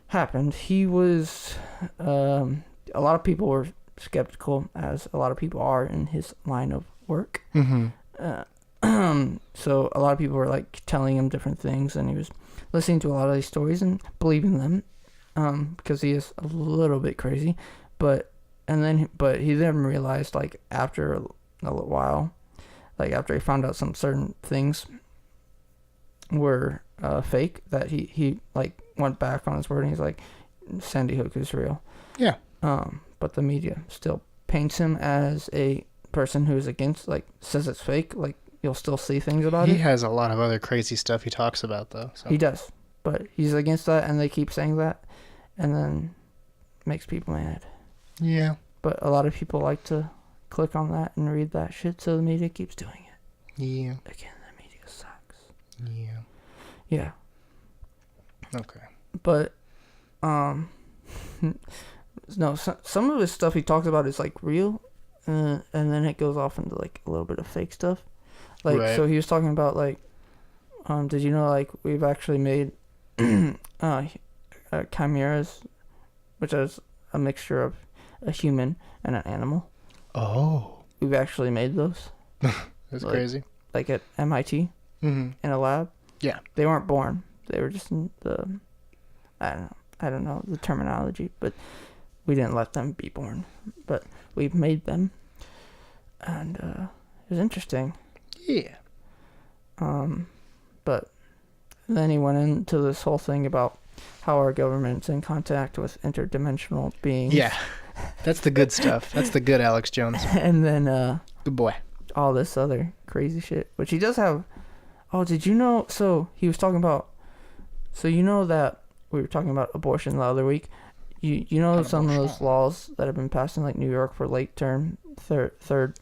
happened, he was, a lot of people were skeptical, as a lot of people are in his line of work. Mm-hmm. So a lot of people were like telling him different things, and he was listening to a lot of these stories and believing them, because he is a little bit crazy. But he then realized, like after a little while, like after he found out some certain things were fake, that he like went back on his word, and he's like, Sandy Hook is real. Yeah. But the media still paints him as a person who's against, like, says it's fake. Like, you'll still see things about He it. has a lot of other crazy stuff he talks about, though. So. He does, but he's against that, and they keep saying that, and then makes people mad. Yeah. But a lot of people like to click on that and read that shit, so the media keeps doing it. Yeah. Again, the media sucks. Yeah. Yeah, Okay. but no, some of his stuff he talks about is like real, and then it goes off into like a little bit of fake stuff. Like, Right. so he was talking about like, did you know, like, we've actually made chimeras, which is a mixture of a human and an animal. Oh. We've actually made those, That's Like- crazy. like at MIT Mm-hmm. in a lab. Yeah. They weren't born. They were just in I don't know the terminology, but we didn't let them be born. But we made them, and it was interesting. Yeah. But then he went into this whole thing about how our government's in contact with interdimensional beings. Yeah. That's the good stuff. That's the good Alex Jones. And then Good boy. all this other crazy shit, which he does have. Oh, did you know? So he was talking about. So you know that we were talking about abortion the other week. You know some of those Abortion. laws that have been passed in like New York for late term third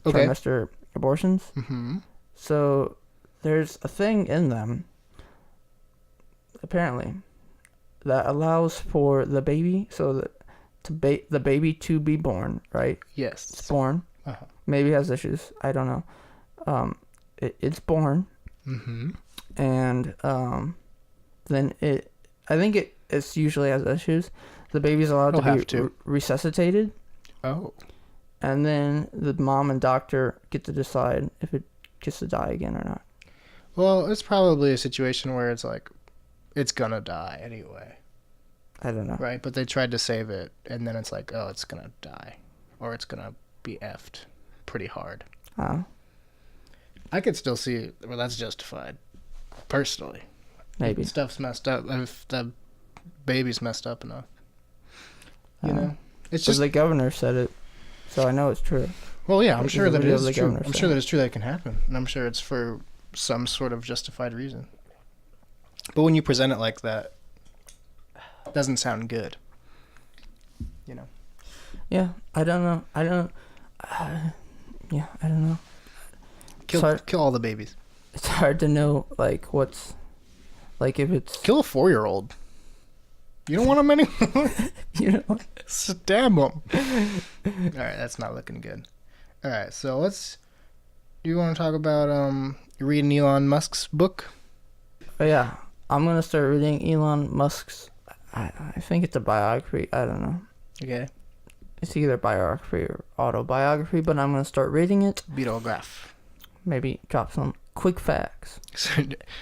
Okay. trimester abortions. Mm-hmm. So there's a thing in them, apparently, that allows for the baby, so that the baby to be born, right? It's Yes. born. Uh-huh. Maybe has issues. I don't know. It's born, Mm-hmm. and then I think it's usually has issues. The baby's allowed It'll to be have to. resuscitated, Oh. and then the mom and doctor get to decide if it gets to die again or not. Well, it's probably a situation where it's like, it's gonna die anyway, I don't know. right? But they tried to save it, and then it's like, oh, it's gonna die, or it's gonna be effed pretty hard. I could still see it. Well, that's justified, personally. Maybe. If stuff's messed up. If the baby's messed up enough, you Um, know, it's But just. the governor said it, so I know it's true. Well, yeah, I'm There's sure a that it video of is the true. governor I'm saying sure that it's true that it can happen, and I'm sure it's for some sort of justified reason. But when you present it like that, it doesn't sound good. You know. Yeah, I don't know. I don't know. Kill all the babies. It's hard to know, like, what's, like, if it's, Kill a 4-year-old. You don't want them anymore. you know. Stab them. All right, that's not looking good. All right, so do you want to talk about you reading Elon Musk's book? But yeah, I'm gonna start reading Elon Musk's. I think it's a biography. I don't know. Okay. It's either biography or autobiography, but I'm gonna start reading it. Beetlegraph. Maybe drop some quick facts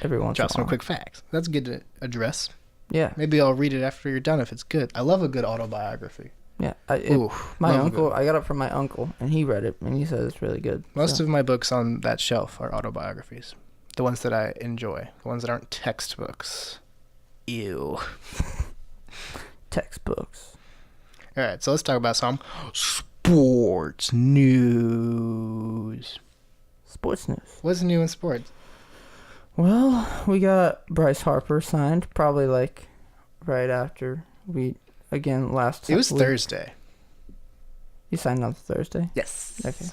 every once in Drop a some while. quick facts. That's good to address. Yeah, Maybe I'll read it after you're done if it's good. I love a good autobiography. yeah. Ooh, My love a uncle, good- I got it from my uncle, and he read it, and he said it's really good. Most so. of my books on that shelf are autobiographies. The ones that I enjoy. The ones that aren't textbooks. Ew. Textbooks. All right, so let's talk about some sports news. Sports news. What's new in sports? Well, we got Bryce Harper signed, probably like right after we last. It was week. Thursday. He signed on Thursday. Yes. Okay.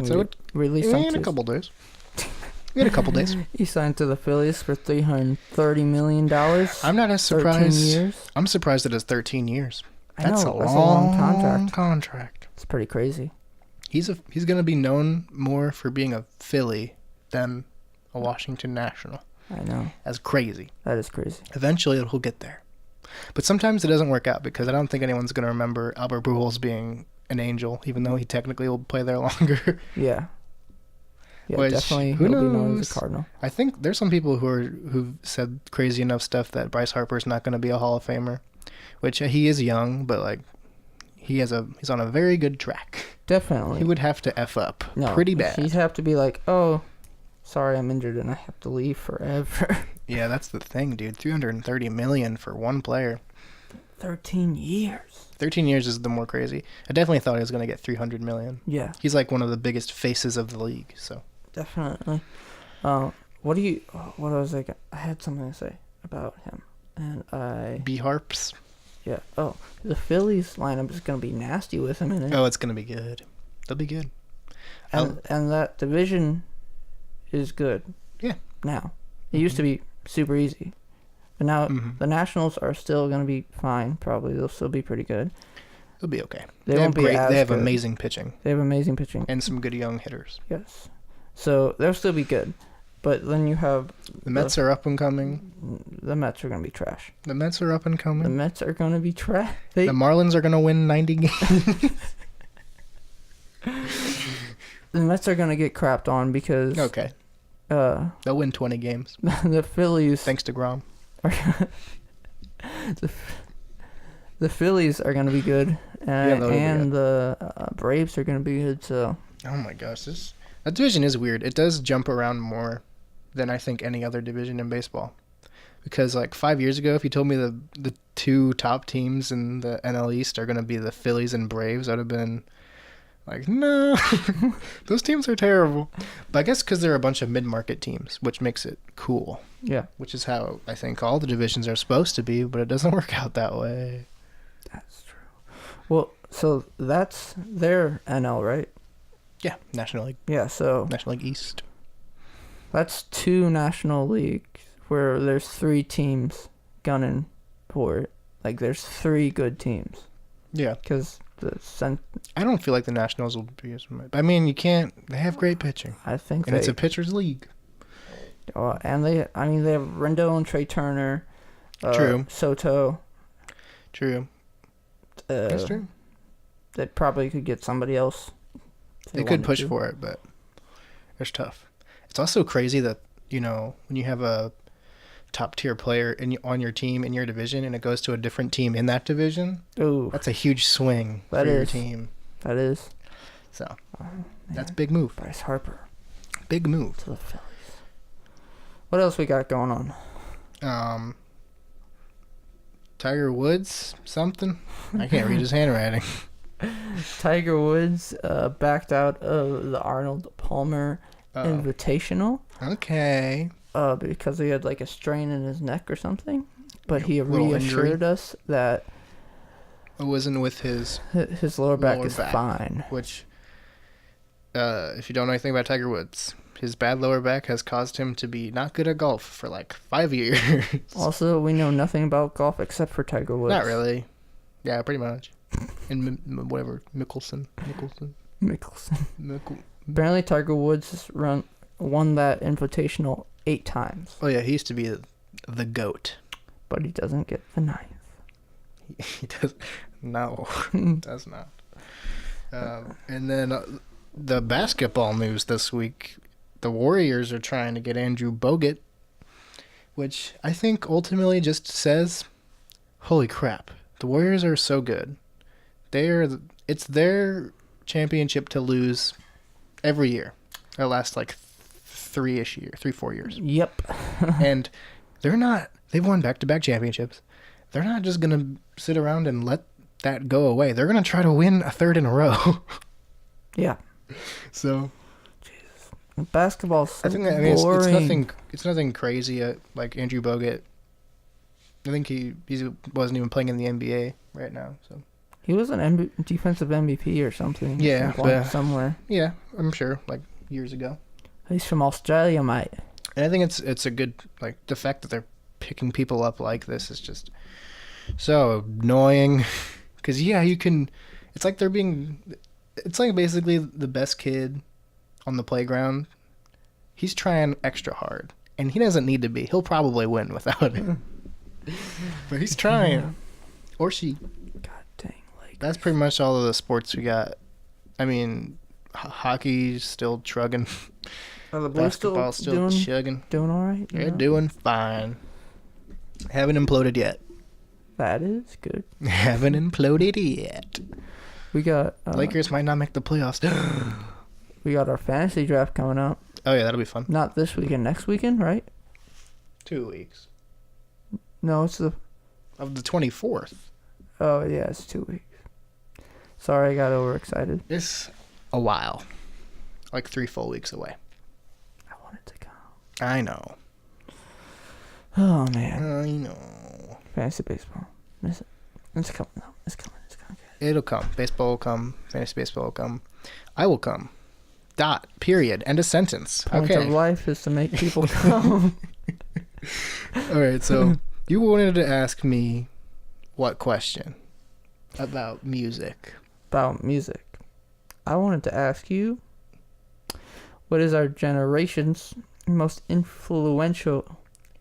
So we it, released in on a Tuesday. couple days. We had a couple days. He signed to the Phillies for $330 million. I'm not as 13 surprised. years. I'm surprised that it's 13 years. I That's know, a that's long a long contract. It's pretty crazy. He's gonna be known more for being a Philly than a Washington National. I know. That's crazy. That is crazy. Eventually, he'll get there. But sometimes it doesn't work out because I don't think anyone's gonna remember Albert Pujols being an Angel, even though he technically will play there longer. Yeah. Yeah, Which, definitely who he'll be known knows? as a Cardinal. I think there's some people who've said crazy enough stuff that Bryce Harper's not going to be a Hall of Famer, which he is young, but like he's on a very good track. Definitely. He would have to F up No, pretty bad. He'd have to be like, oh, sorry, I'm injured and I have to leave forever. Yeah, that's the thing, dude. $330 million for one player. 13 years. 13 years is the more crazy. I definitely thought he was going to get 300 million. Yeah, He's like one of the biggest faces of the league. So definitely. What was I had something to say about him, and B Harps. yeah. Oh, the Phillies lineup is gonna be nasty with him in it. Oh, it's going to be good. They'll be good. And that division is good. Yeah. Now, it used to be super easy, but now Mhm. the Nationals are still gonna be fine. Probably they'll still be pretty good. They'll be okay. They have won't be as They have good. amazing pitching They have amazing pitching. and some good young hitters. Yes. So they'll still be good, but then you have The Mets are up and coming. the Mets are gonna be trash. The Mets are up and The coming. Mets are gonna be trash. The Marlins are going to win 90 games. The Mets are gonna get crapped on because Okay. They'll win 20 games. the Phillies Thanks to Grom. are the Phillies are gonna be good, they'll be and the Braves are gonna be good. So Oh my gosh, that division is weird. It does jump around more than I think any other division in baseball. Because like 5 years ago, if you told me the two top teams in the NL East are going to be the Phillies and Braves, I'd have been like, no, those teams are terrible. But I guess because they're a bunch of mid-market teams, which makes it cool. yeah, Which is how I think all the divisions are supposed to be, but it doesn't work out that way. that's true. Well, so that's their NL, right? Yeah, National League, Yeah. So National League East. that's two National Leagues where there's three teams gunning for it. Like there's three good teams Yeah, because I don't feel like the Nationals will be as much. I mean, you can't. They have great pitching, I think and it's a pitcher's league. and they have Rendon, Trey Turner, True. Soto. True. That's true. They probably could get somebody else. if They could wanted push to. for it, but it's tough. It's also crazy that, when you have a top tier player on your team in your division and it goes to a different team in that division, Ooh, that's a huge swing That for your is. team. that is So that's a big move. Bryce Harper Big move. to the Phillies. What else we got going on? Tiger Woods, something. I can't read his handwriting. Tiger Woods backed out of the Arnold Palmer Invitational Okay. because he had like a strain in his neck or something. But he Little reassured injury. us that It wasn't with his, his lower back Lower is back. fine. which, if you don't know anything about Tiger Woods, his bad lower back has caused him to be not good at golf for like 5 years. Also, we know nothing about golf except for Tiger Woods. Not really. Yeah, pretty much. And whatever, Mickelson. Mickelson. Apparently, Tiger Woods has won that Invitational 8 times, Oh yeah, he used to be the GOAT. but he doesn't get the 9th. He does. No, does not. And then the basketball news this week. The Warriors are trying to get Andrew Bogut, which I think ultimately just says, holy crap, the Warriors are so good. It's their championship to lose every year. It lasts like 4 years. Yep. And they've won back-to-back championships. They're not just going to sit around and let that go away. They're going to try to win a third in a row. Yeah. So Basketball's so I think it's boring. nothing crazy like Andrew Bogut. I think he wasn't even playing in the NBA right now. So He was an defensive MVP or something. Yeah, but- somewhere. yeah, I'm sure like years ago. He's from Australia, mate. And I think it's a good, like, the fact that they're picking people up like this is just so annoying. Because yeah, it's like basically the best kid on the playground. He's trying extra hard, and he doesn't need to be. He'll probably win without it. But he's trying. Or she. God dang, like That's pretty much all of the sports we got. I mean, hockey's still trugging. are the Blues Basketball's still chugging. doing all right? They're doing fine. Haven't imploded yet. That is good. Haven't imploded yet. We got Lakers might not make the playoffs. we got our fantasy draft coming up. Oh yeah, that'll be fun. Not this weekend, next weekend, right? 2 weeks. No, it's the Of the 24th. Oh yeah, it's 2 weeks. Sorry, I got overexcited. It's a while. Like 3 full weeks away. I wanted to come. I know. Oh man, I know. fantasy baseball. It's coming. No, it's coming. It's coming. It'll come. Baseball will come. Fantasy baseball will come. I will come. Dot. Period. End of sentence. Point Okay. of life is to make people come. All right. So you wanted to ask me what question about music? About music. I wanted to ask you, what is our generation's most influential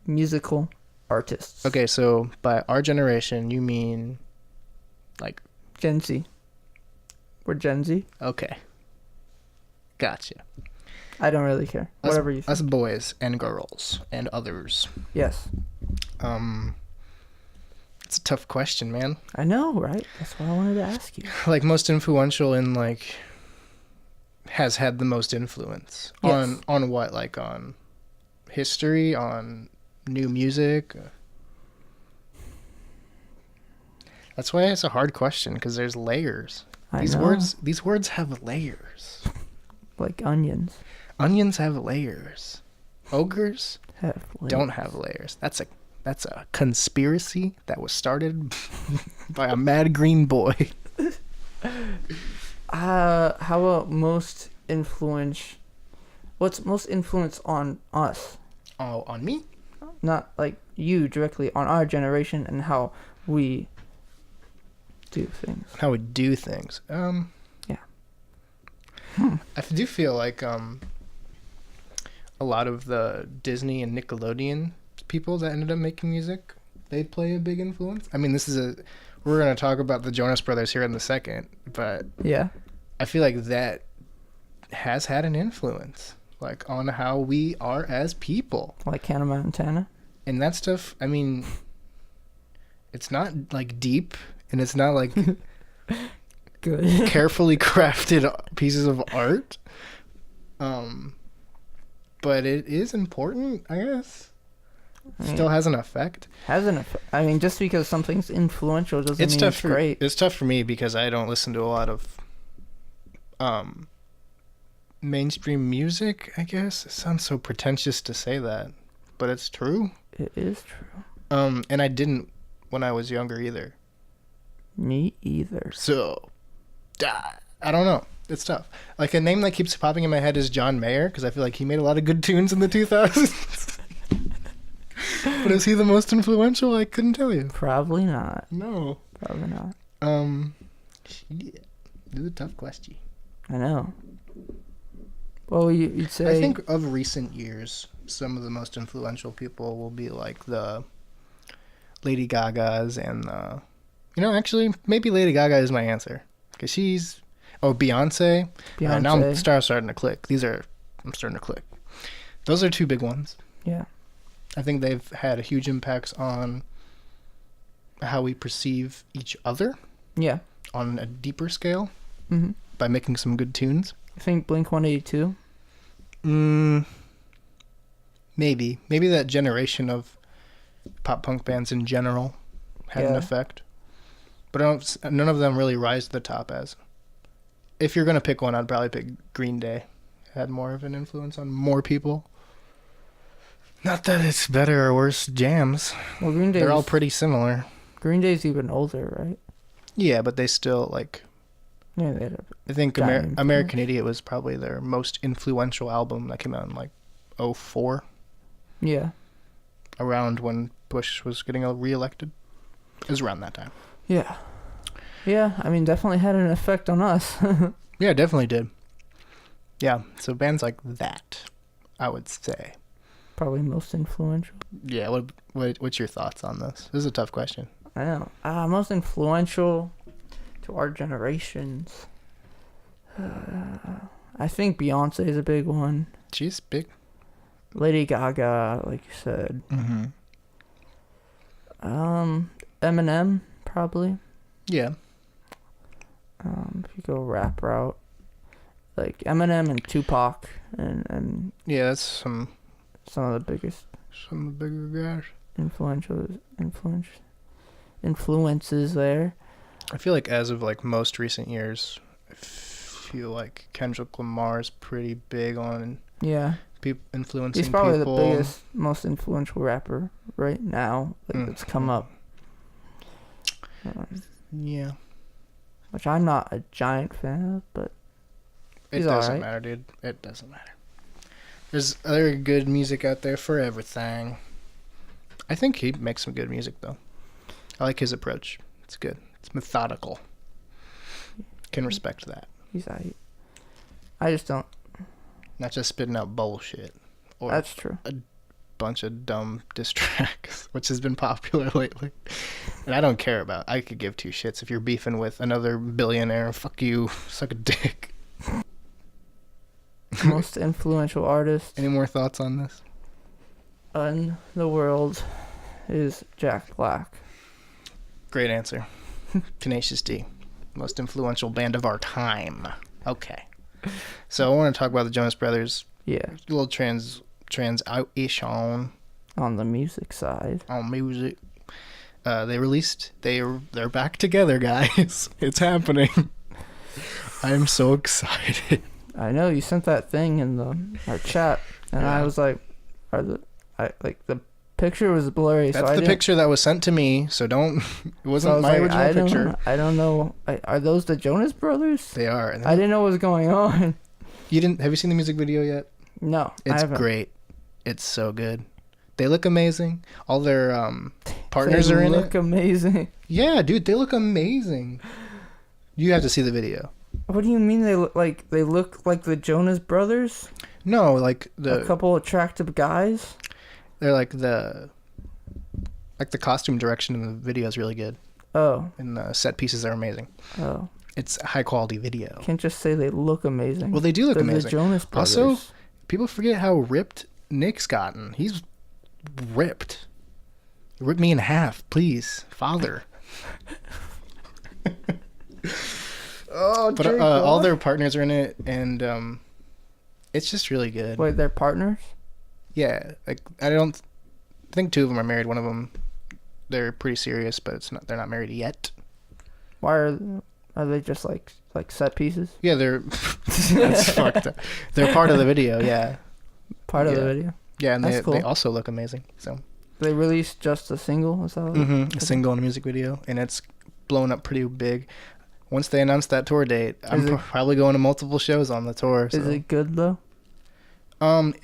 musical artists? Okay. So by our generation, you mean like Gen Z. We're Gen Z. okay. Gotcha. I don't really care. Whatever you think. Us boys and girls and others. Yes. It's a tough question, man. I know, right? That's why I wanted to ask you. Like most influential in like has had the most influence Yes. on what, like on history, on new music. That's why it's a hard question because there's layers. I These know. words have layers. Like onions. Onions have layers. Ogres Have don't have layers. That's a conspiracy that was started by a mad green boy. How about most influence? What's most influence on us? Oh, on me? Not like you directly, on our generation and how we do things. How we do things. Yeah. I do feel like a lot of the Disney and Nickelodeon people that ended up making music, they play a big influence. I mean, we're going to talk about the Jonas Brothers here in a second, but Yeah. I feel like that has had an influence, like on how we are as people. Like Hannah Montana. And that stuff, I mean, it's not like deep and it's not like Good. carefully crafted pieces of art. But it is important, I guess. Still has an effect. Has an effect. I mean, just because something's influential doesn't mean it's great. It's tough for me because I don't listen to a lot of mainstream music, I guess. It sounds so pretentious to say that, but it's true. It is true. And I didn't when I was younger either. Me either. So, I don't know. It's tough. Like a name that keeps popping in my head is John Mayer because I feel like he made a lot of good tunes in the 2000s. But is he the most influential? I couldn't tell you. Probably not. No. Probably not. Shit. This is a tough question. I know. Well, you'd say. I think of recent years, some of the most influential people will be like the Lady Gagas and actually, maybe Lady Gaga is my answer because she's. Oh, Beyonce. Beyonce. Now I'm starting to click. I'm starting to click. Those are two big ones. Yeah. I think they've had a huge impact on how we perceive each other Yeah. on a deeper scale Mm-hmm. by making some good tunes. I think Blink 182. Maybe that generation of pop punk bands in general had an Yeah. effect, but none of them really rise to the top as. If you're gonna pick one, I'd probably pick Green Day. Had more of an influence on more people. Not that it's better or worse jams. Well, Green Day. They're all pretty similar. Green Day's even older, right? Yeah, but they still like. Yeah, they had a I think Giant American Idiot was probably their most influential album that came out in like 2004, Yeah. around when Bush was getting reelected. It was around that time. Yeah. Yeah, I mean, definitely had an effect on us. Yeah, it definitely did. Yeah, so bands like that, I would say. Probably most influential. Yeah, what's your thoughts on this? This is a tough question. I know. Most influential to our generations. I think Beyonce is a big one. She's big. Lady Gaga, like you said. Mm-hmm. Eminem, probably. Yeah. If you go rap route. Like Eminem and Tupac and Yeah, that's some some of the biggest of the bigger guys. influences there. I feel like as of like most recent years, I feel like Kendrick Lamar's pretty big on Yeah. influencing He's probably people. the biggest, most influential rapper right now that's come up. Yeah. Which I'm not a giant fan of, but It he's doesn't alright. matter, dude. It doesn't matter. There's other good music out there for everything. I think he makes some good music, though. I like his approach. It's good. It's methodical. Can respect that. he's alright. I just don't. Not just spitting out bullshit. Or That's true. bunch of dumb diss tracks, which has been popular lately. And I don't care about. I could give two shits if you're beefing with another billionaire. Fuck you. Suck a dick. Most influential artist Any more thoughts on this? in the world is Jack Black. Great answer. Tenacious D. Most influential band of our time. Okay. So I want to talk about the Jonas Brothers. Yeah. A little trans-out-ish on On the music side. music. They're back together, guys. It's happening. I'm so excited. I know you sent that thing in our chat, and Yeah. I was like, the picture was blurry. That's so I the didn't- picture that was sent to me, so don't. It so I wasn't was my like, original picture. I don't know. Are those the Jonas Brothers? They are. And I didn't know what was going on. You didn't? Have you seen the music video yet? No, I It's haven't. great. It's so good. They look amazing. All their partners are in They look it. amazing. Yeah, dude, they look amazing. You have to see the video. What do you mean they look like the Jonas Brothers? No, like A couple attractive guys? they're like the costume direction in the video is really good, Oh, and the set pieces are amazing. oh. It's a high quality video. Can't just say they look amazing. Well, they do look They're amazing. the Jonas Brothers. Also, people forget how ripped Nick's gotten. He's ripped. Rip me in half, please, father. oh, But all their partners are in it, and it's just really good. Wait, they're partners? Yeah, like I don't think two of them are married. One of them, they're pretty serious, but it's not. They're not married yet. Why are they just like set pieces? Yeah, they're. That's fucked up. They're part of the video. Yeah, Part of the Yeah. video. yeah, and That's they cool. also look amazing. So, They released just a single. Is that what a single and a music video, and it's blown up pretty big. Once they announce that tour date, I'm probably going to multiple shows on the tour. So. Is it good though?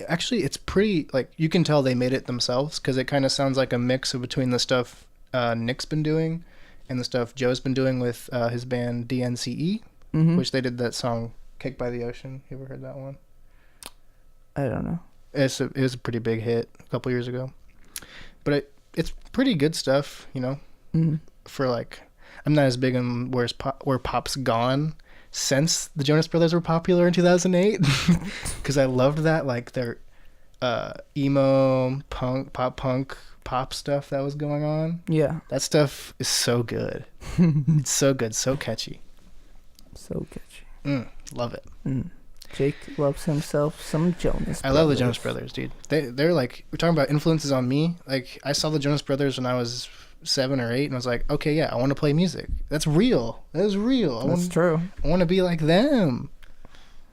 Actually, it's pretty, like, you can tell they made it themselves, because it kind of sounds like a mix of between the stuff Nick's been doing and the stuff Joe's been doing with his band DNCE, Mm-hmm. which they did that song Cake by the Ocean. You ever heard that one? I don't know. It was a pretty big hit a couple years ago. But it's pretty good stuff, you know, Mm-hmm. for, like, I'm not as big on where pop's gone since the Jonas Brothers were popular in 2008, because I loved that, like, their emo pop stuff that was going on. Yeah. That stuff is so good. It's so good, so catchy. So catchy. Love it. Jake loves himself some Jonas Brothers. I love the Jonas Brothers, dude. They're like, we're talking about influences on me. Like, I saw the Jonas Brothers when I was 7 or 8, and I was like, okay, yeah, I want to play music. That's real. That is real. That's true. I want to be like them.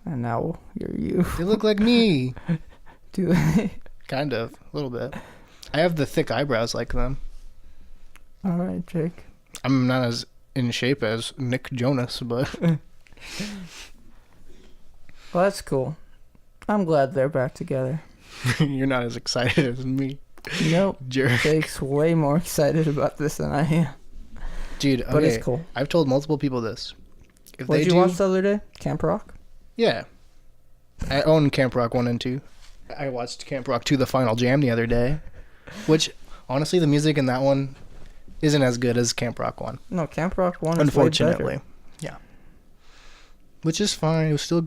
And now you're you. They look like me. Do they? Kind of, a little bit. I have the thick eyebrows like them. All right, Jake. I'm not as in shape as Nick Jonas, but Well, that's cool. I'm glad they're back together. you're not as excited as me. Nope. Jerk. Jake's way more excited about this than I am. Dude, okay. But it's cool. I've told multiple people this. If What they did you do, watch the other day? Camp Rock? Yeah. I own Camp Rock 1 and 2. I watched Camp Rock 2 The Final Jam the other day, which, honestly, the music in that one isn't as good as Camp Rock 1. No, Camp Rock 1 is Unfortunately. way better. Yeah. Which is fine. It was still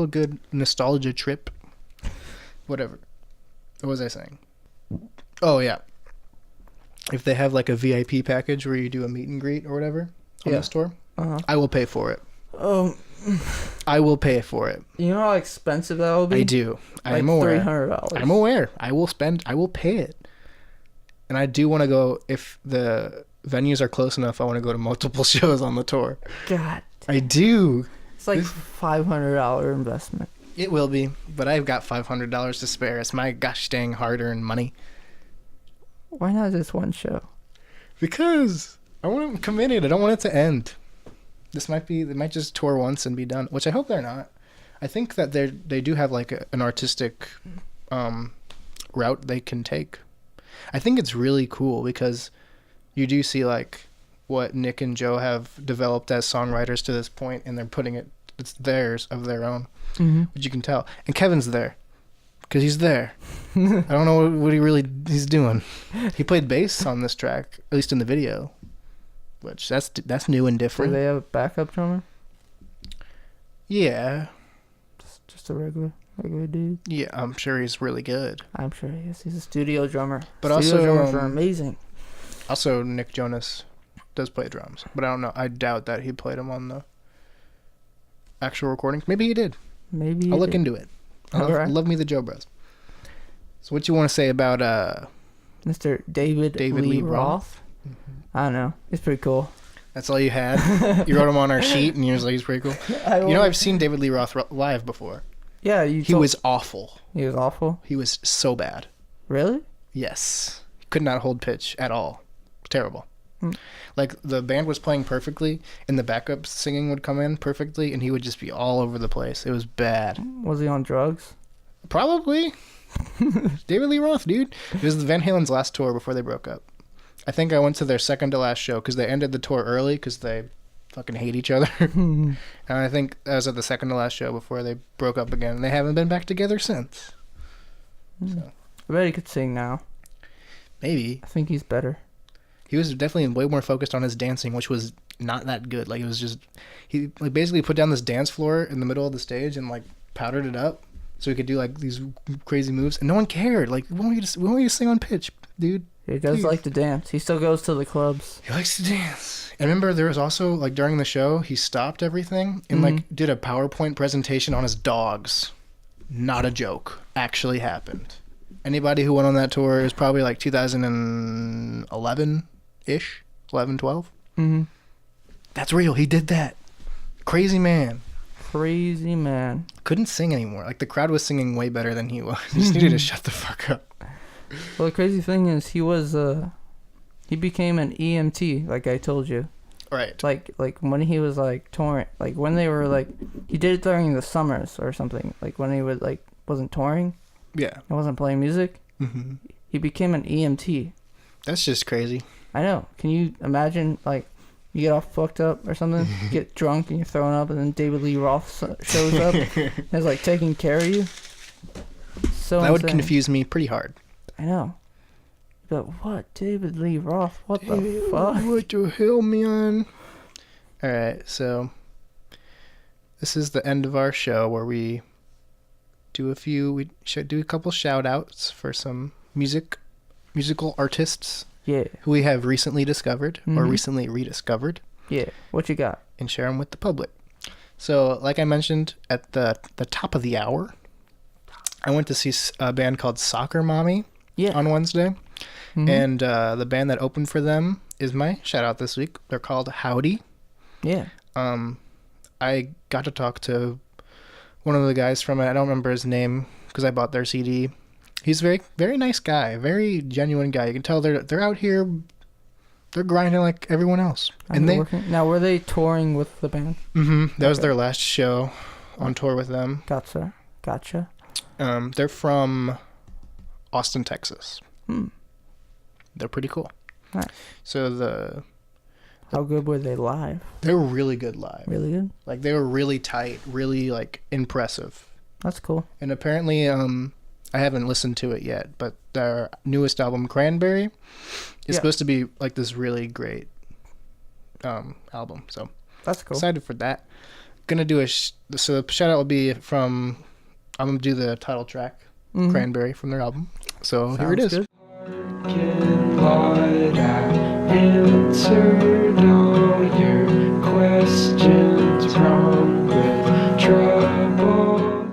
a good nostalgia trip. Whatever. What was I saying? Oh, yeah. If they have like a VIP package where you do a meet and greet or whatever on Yeah. the store, Uh-huh. I will pay for it. Oh, I will pay for it. you know how expensive that will be? I do. Like I'm aware. $300. I'm aware. I will pay it. And I do want to go if the venues are close enough, I want to go to multiple shows on the tour. God, I do. it's like $500 investment. It will be, but I've got $500 to spare. It's my gosh dang hard-earned money. Why not just one show? Because I want to committed. I don't want it to end. They might just tour once and be done, which I hope they're not. I think that they do have like an artistic route they can take. I think it's really cool because you do see like what Nick and Joe have developed as songwriters to this point, and they're putting it's theirs of their own, which you can tell. And Kevin's there because he's there. I don't know what he's doing. He played bass on this track, at least in the video, which that's new and Do different. they have a backup drummer? Yeah. Just a regular dude. Yeah, I'm sure he's really good. I'm sure he is. He's a studio drummer. But Studio also, drummers are amazing. Also, Nick Jonas does play drums, but I don't know. I doubt that he played them on the actual recordings. Maybe he did. Maybe I'll look into it. I love me the Joe Bros. So what you want to say about Mr. David Lee Roth? I don't know. He's pretty cool. That's all you had? You wrote him on our sheet and you was like, he's pretty cool. I've seen David Lee Roth live before. Yeah, he was awful. He was awful? He was so bad. Really? Yes. Could not hold pitch at all. Terrible. Like, the band was playing perfectly, and the backup singing would come in perfectly, and he would just be all over the place. It was bad. Was he on drugs? Probably. David Lee Roth, dude. It was Van Halen's last tour before they broke up. I think I went to their second to last show because they ended the tour early because they fucking hate each other. And I think I was at the second to last show before they broke up again, and they haven't been back together since. So. I bet he could sing now. Maybe. I think he's better. He was definitely way more focused on his dancing, which was not that good. Like, it was just, he like basically put down this dance floor in the middle of the stage and like powdered it up so he could do like these crazy moves, and no one cared. Like, we want you to sing on pitch, dude. He does like to dance. He still goes to the clubs. He likes to dance. And remember, there was also like during the show, he stopped everything and like did a PowerPoint presentation on his dogs. Not a joke. Actually happened. Anybody who went on that tour is probably like 2011-ish, 11, 12. That's real. He did that. Crazy man. Crazy man. Couldn't sing anymore. Like, the crowd was singing way better than he was. He just needed to shut the fuck up. Well, the crazy thing is he became an EMT, like I told you. Right. Like when he was like touring, like when they were like, he did it during the summers or something. Like when he would like wasn't touring. Yeah. He wasn't playing music. He became an EMT. That's just crazy. I know. Can you imagine, like, you get all fucked up or something, you get drunk and you're throwing up, and then David Lee Roth shows up and is like taking care of you? So that would insane. confuse me pretty hard. I know. But what? David Lee Roth? What the fuck? What the hell, man? Alright, so this is the end of our show where we should do a couple shout outs for some musical artists Yeah. who we have recently discovered or recently rediscovered. Yeah. What you got? And share them with the public. So, like I mentioned at the top of the hour, I went to see a band called Soccer Mommy on Wednesday. And the band that opened for them is my shout out this week. They're called Howdy. Yeah. I got to talk to one of the guys from it. I don't remember his name because I bought their CD. He's a very, very nice guy, very genuine guy. You can tell they're out here, they're grinding like everyone else. Now, were they touring with the band? That was their last show on tour with them. Gotcha. They're from Austin, Texas. They're pretty cool. Nice. So how good were they live? They were really good live. Really good? Like, they were really tight, really like impressive. That's cool. And apparently, I haven't listened to it yet, but their newest album, Cranberry, is supposed to be like this really great album. So that's cool. Excited for that. Gonna do so the shout out will be from, I'm gonna do the title track, Cranberry, from their album. So Sounds here it is. Good. Answered all your questions wrong with trouble.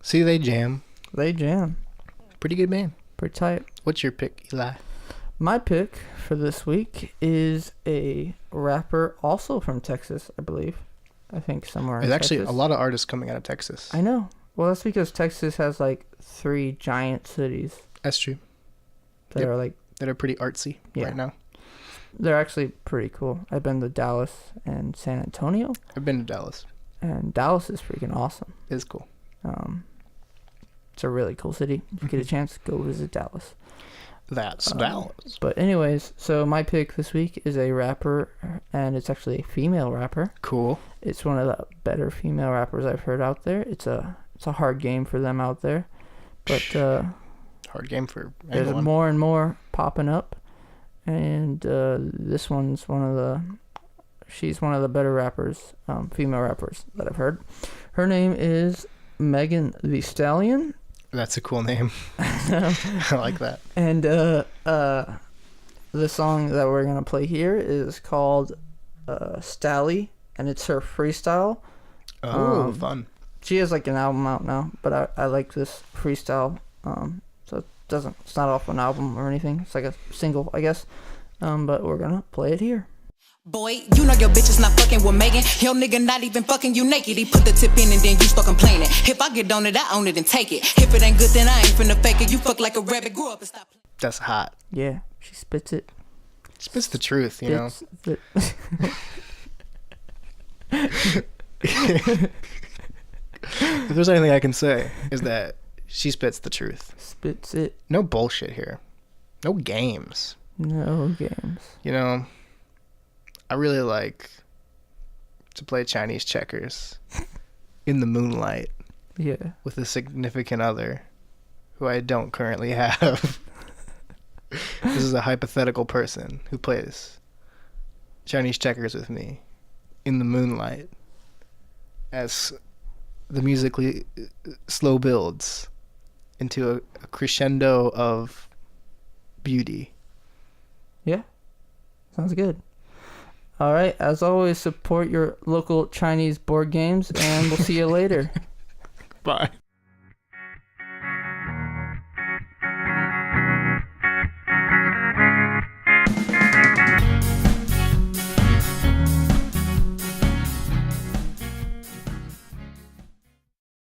See, they jam. They jam. Pretty good band. Pretty tight. What's your pick, Eli? My pick for this week is a rapper also from Texas, I believe. I think somewhere in There's actually Texas. a lot of artists coming out of Texas. I know. Well, that's because Texas has like 3 giant cities That's true. that Yep. are like, That are pretty artsy Yeah. right now. they're actually pretty cool. I've been to Dallas and San Antonio, I've been to Dallas. and Dallas is freaking awesome. It's cool. It's a really cool city. If you get a chance, go visit Dallas. That's Dallas. But anyways, so my pick this week is a rapper, and it's actually a female rapper. Cool. It's one of the better female rappers I've heard out there. It's a hard game for them out there, but Hard game for there's anyone. more and more popping up, and this one's she's one of the better rappers, female rappers that I've heard. Her name is Megan Thee Stallion. That's a cool name. I like that. And the song that we're gonna play here is called Stally, and it's her freestyle. Oh, fun. She has like an album out now, but I like this freestyle. So it's not off an album or anything. It's like a single, I guess. But we're gonna play it here. Boy, you know your bitch is not fucking with Megan. Your nigga not even fucking you naked. He put the tip in and then you start complaining. If I get on it, I own it and take it. If it ain't good, then I ain't finna fake it. You fuck like a rabbit, grew up and stop. That's hot. Yeah, she spits it. Spits the truth, you know. If there's anything I can say, is that she spits the truth. Spits it. No bullshit here. No games. No games. You know, I really like to play Chinese checkers in the moonlight Yeah. with a significant other who I don't currently have. This is a hypothetical person who plays Chinese checkers with me in the moonlight as the musically slow builds into a crescendo of beauty. Yeah. Sounds good. All right. As always, support your local Chinese board games, and we'll see you later. Bye.